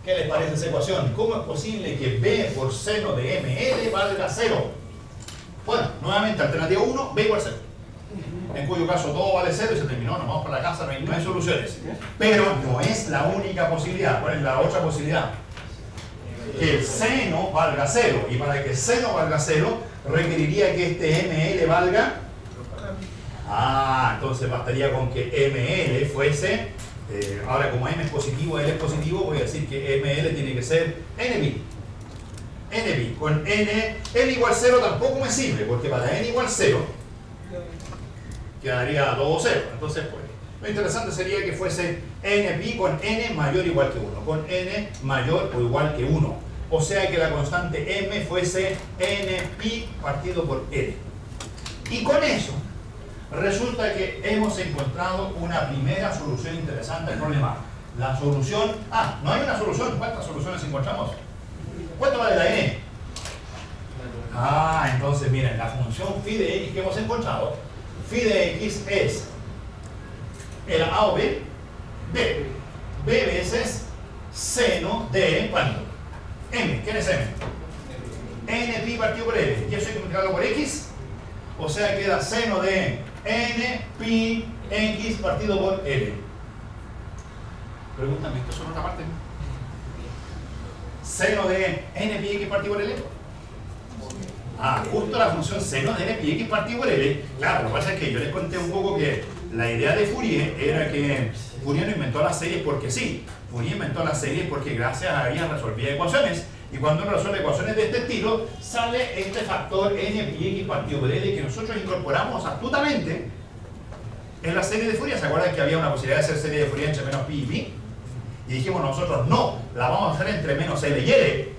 ¿Qué les parece esa ecuación? ¿Cómo es posible que b por seno de ml valga 0? Bueno, nuevamente, alternativa 1, b igual 0. En cuyo caso todo vale 0 y se terminó, nos vamos para la casa, no hay soluciones. Pero no es la única posibilidad. ¿Cuál es la otra posibilidad? Que el seno valga 0. Y para que el seno valga 0, requeriría que este ml valga... entonces bastaría con que ml fuese... ahora como m es positivo, l es positivo, voy a decir que ml tiene que ser nb. nb. Con n igual 0 tampoco me sirve, porque para n igual 0... quedaría todo 0. Entonces, pues, lo interesante sería que fuese np con n mayor o igual que 1, con n mayor o igual que 1. O sea que la constante m fuese np partido por n. Y con eso, resulta que hemos encontrado una primera solución interesante al problema. La solución... no hay una solución. ¿Cuántas soluciones encontramos? ¿Cuánto vale la n? Entonces, miren, la función phi de x que hemos encontrado, phi de x es el a o b B. B veces seno de, ¿cuánto? M. ¿Quién es M? N pi partido por L. Y eso hay que multiplicarlo por X. O sea, queda seno de N pi X partido por L. Pregúntame, ¿esto es en otra parte? Seno de N pi X partido por L. Ah, justo la función seno de N pi X partido por L. Claro, lo que pasa es que yo les conté un poco que la idea de Fourier era que Fourier no inventó las series porque sí. Fourier inventó las series porque gracias a ellas resolvía ecuaciones. Y cuando uno resuelve ecuaciones de este estilo, sale este factor N pi X partido por L que nosotros incorporamos astutamente en la serie de Fourier. ¿Se acuerdan que había una posibilidad de hacer serie de Fourier entre menos pi y pi? Y dijimos nosotros, no, la vamos a hacer entre menos L y L,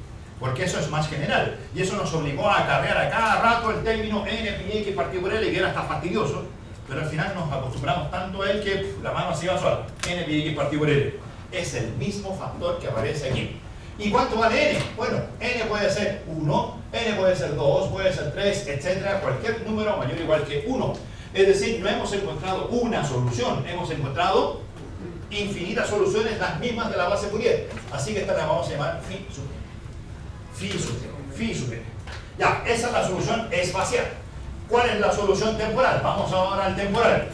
porque eso es más general. Y eso nos obligó a acarrear a cada rato el término N pi X partido por L, que era hasta fastidioso, pero al final nos acostumbramos tanto a él que la mano se iba sola. N pi X partido por L. Es el mismo factor que aparece aquí. ¿Y cuánto vale N? Bueno, N puede ser 1, N puede ser 2, puede ser 3, etc. Cualquier número mayor o igual que 1. Es decir, no hemos encontrado una solución, hemos encontrado infinitas soluciones, las mismas de la base Fourier. Así que esta la vamos a llamar phi sub n. Phi sub n. Phi sub n. Ya, esa es la solución espacial. ¿Cuál es la solución temporal? Vamos ahora al temporal.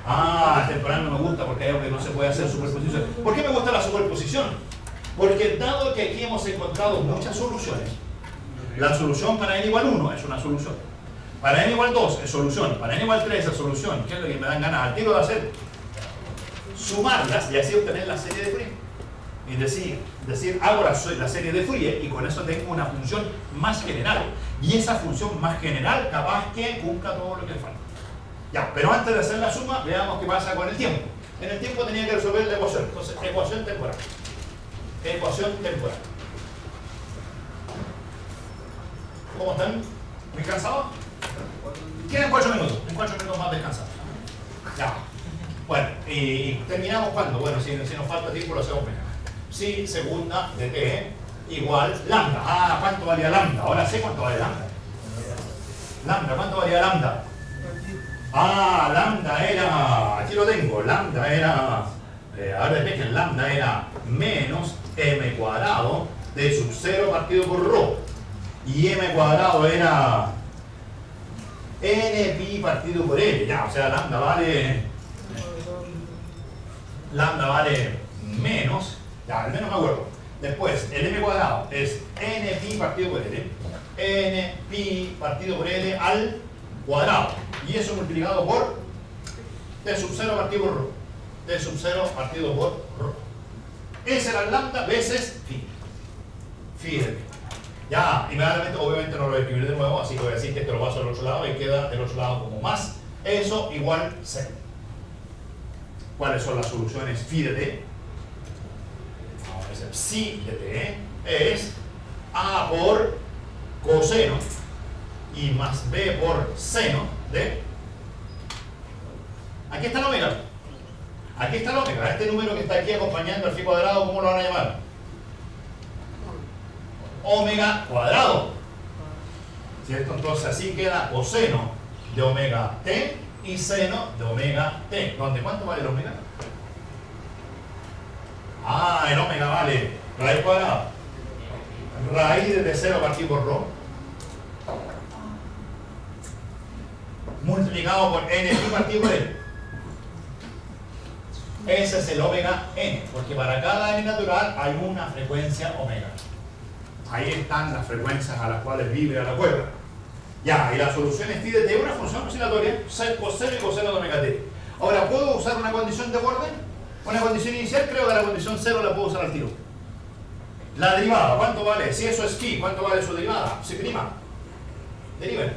Ah, el temporal no me gusta porque hay algo que no se puede hacer superposición. ¿Por qué me gusta la superposición? Porque dado que aquí hemos encontrado muchas soluciones, la solución para n igual 1 es una solución. Para n igual 2 es solución. Para n igual 3 es solución. ¿Qué es lo que me dan ganas al tiro de hacer? Sumarlas y así obtener la serie de Fourier. Y decir hago la serie de Fourier y con eso tengo una función más general. Y esa función más general capaz que cumpla todo lo que le falta. Ya, pero antes de hacer la suma, veamos qué pasa con el tiempo. En el tiempo tenía que resolver la ecuación. Entonces, ecuación temporal. Ecuación temporal. ¿Cómo están? ¿Muy cansados? Tienen 4 minutos. En 4 minutos más descansar. Ya. Bueno, y terminamos cuando. Bueno, si nos falta tiempo lo hacemos mañana. Si segunda de t igual lambda. Ah, ¿cuánto valía lambda? Ahora sé cuánto vale lambda. Lambda, ¿cuánto valía lambda? Ah, lambda era. Aquí lo tengo. Lambda era. Ahora dejen, lambda era menos m cuadrado de sub 0 partido por rho. Y m cuadrado era n pi partido por l. Ya, o sea, lambda vale menos. Ya, al menos me acuerdo. Después, el m cuadrado es n pi partido por l. N pi partido por l al cuadrado. Y eso multiplicado por t sub 0 partido por rho. T sub 0 partido por rho. Ese era el lambda veces phi. Phi de pi. Ya, inmediatamente, obviamente no lo voy a escribir de nuevo, así que voy a decir que esto lo paso al otro lado y queda del otro lado como más. Eso igual 0. ¿Cuáles son las soluciones phi de t? Vamos a decir psi de t es a por coseno y más b por seno de. Aquí está el omega. Aquí está el omega. Este número que está aquí acompañando al phi cuadrado, ¿cómo lo van a llamar? Omega cuadrado. ¿Cierto? Entonces así queda coseno de omega t y seno de omega t. ¿Dónde? ¿Cuánto vale el omega? Ah, el omega vale raíz cuadrada. Raíz de 0 partido por rho. Multiplicado por n pi partido por l. Ese es el omega n, porque para cada n natural hay una frecuencia omega. Ahí están las frecuencias a las cuales vibra la cuerda. Ya, y la solución es phi de t, una función oscilatoria, coseno y coseno de omega t. Ahora, ¿puedo usar una condición de borde? Una condición inicial, creo que la condición 0 la puedo usar al tiro. La derivada, ¿cuánto vale? Si eso es phi, ¿cuánto vale su derivada? Si prima. Deriven.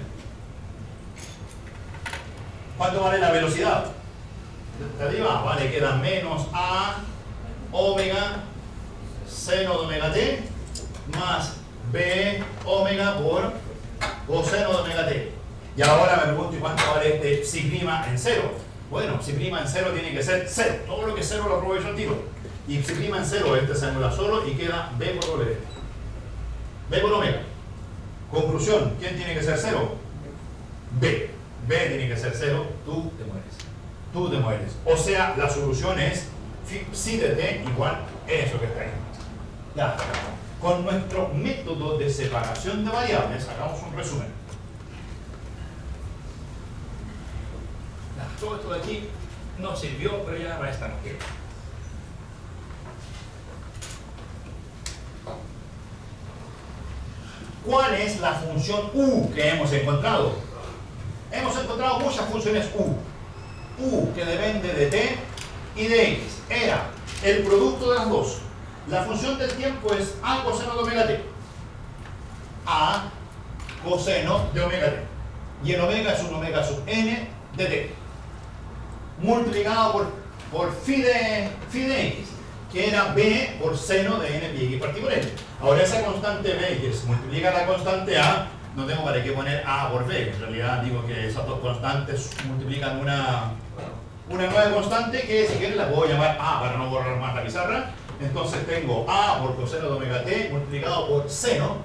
¿Cuánto vale la velocidad? La derivada, vale, queda menos a omega seno de omega t más b omega por coseno de omega t. Y ahora me pregunto, ¿y cuánto vale este psi prima en 0? Bueno, psi prima en 0 tiene que ser 0. Todo lo que es 0 lo aprovecho al tiro. Y psi prima en 0, este se anula solo y queda b por w. B por omega. Conclusión, ¿quién tiene que ser 0? B. B tiene que ser 0, tú te mueres. Tú te mueres. O sea, la solución es psi de t igual eso que está ahí. Ya. Con nuestro método de separación de variables, hagamos un resumen. Ya, todo esto de aquí no sirvió, pero ya para esta no quiero. ¿Cuál es la función u que hemos encontrado? Hemos encontrado muchas funciones u. U que depende de t y de x. Era el producto de las dos. La función del tiempo es a coseno de omega t. A coseno de omega t. Y el omega es un omega sub n de t. Multiplicado por phi de x, que era b por seno de n pi x partido por n. Ahora esa constante b que se multiplica la constante a, no tengo para qué poner a por b, en realidad digo que esas dos constantes multiplican una nueva constante que si quieren la puedo llamar a para no borrar más la pizarra. Entonces tengo a por coseno de omega t multiplicado por seno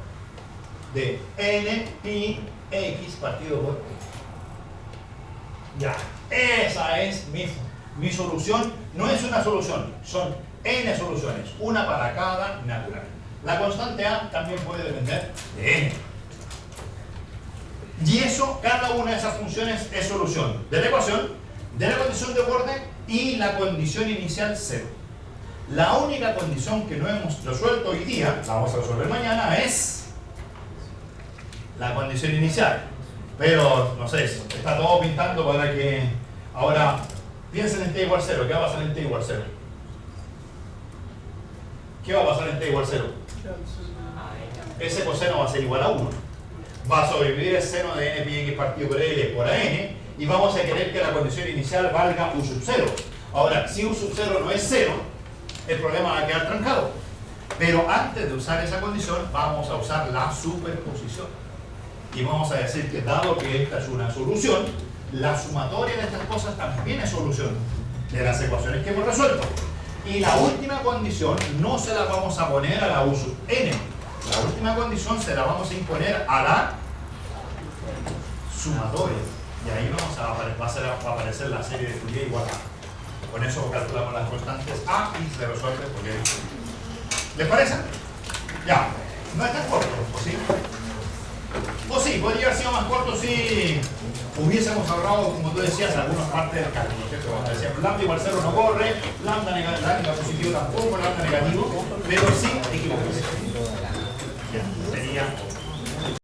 de n pi x partido por t. Ya, esa es mi solución. No es una solución, son n soluciones, una para cada natural. La constante a también puede depender de n. Y eso, cada una de esas funciones es solución de la ecuación, de la condición de borde y la condición inicial 0. La única condición que no hemos resuelto hoy día, la vamos a resolver mañana, es la condición inicial. Pero, no sé, está todo pintando para que ahora piensen en t igual 0. ¿Qué va a pasar en t igual 0? ¿Qué va a pasar en t igual 0? Ese coseno va a ser igual a 1. Va a sobrevivir el seno de n pi x partido por l por a n y vamos a querer que la condición inicial valga u sub 0. Ahora, si u sub 0 no es 0, el problema va a quedar trancado. Pero antes de usar esa condición, vamos a usar la superposición. Y vamos a decir que dado que esta es una solución, la sumatoria de estas cosas también es solución de las ecuaciones que hemos resuelto. Y la última condición no se la vamos a poner a la u sub n. La última condición se la vamos a imponer a la sumatoria. Y ahí va a aparecer la serie de Fourier igual a. Con eso calculamos las constantes a y se resuelve porque ¿les parece? Ya, no es tan corto, ¿o sí? O sí, podría haber sido más corto si hubiésemos ahorrado, como tú decías, algunas partes del cálculo, ¿cierto? Cuando decíamos lambda igual 0 no corre, lambda positivo tampoco, lambda negativo, pero sí equivocación. Ya, sería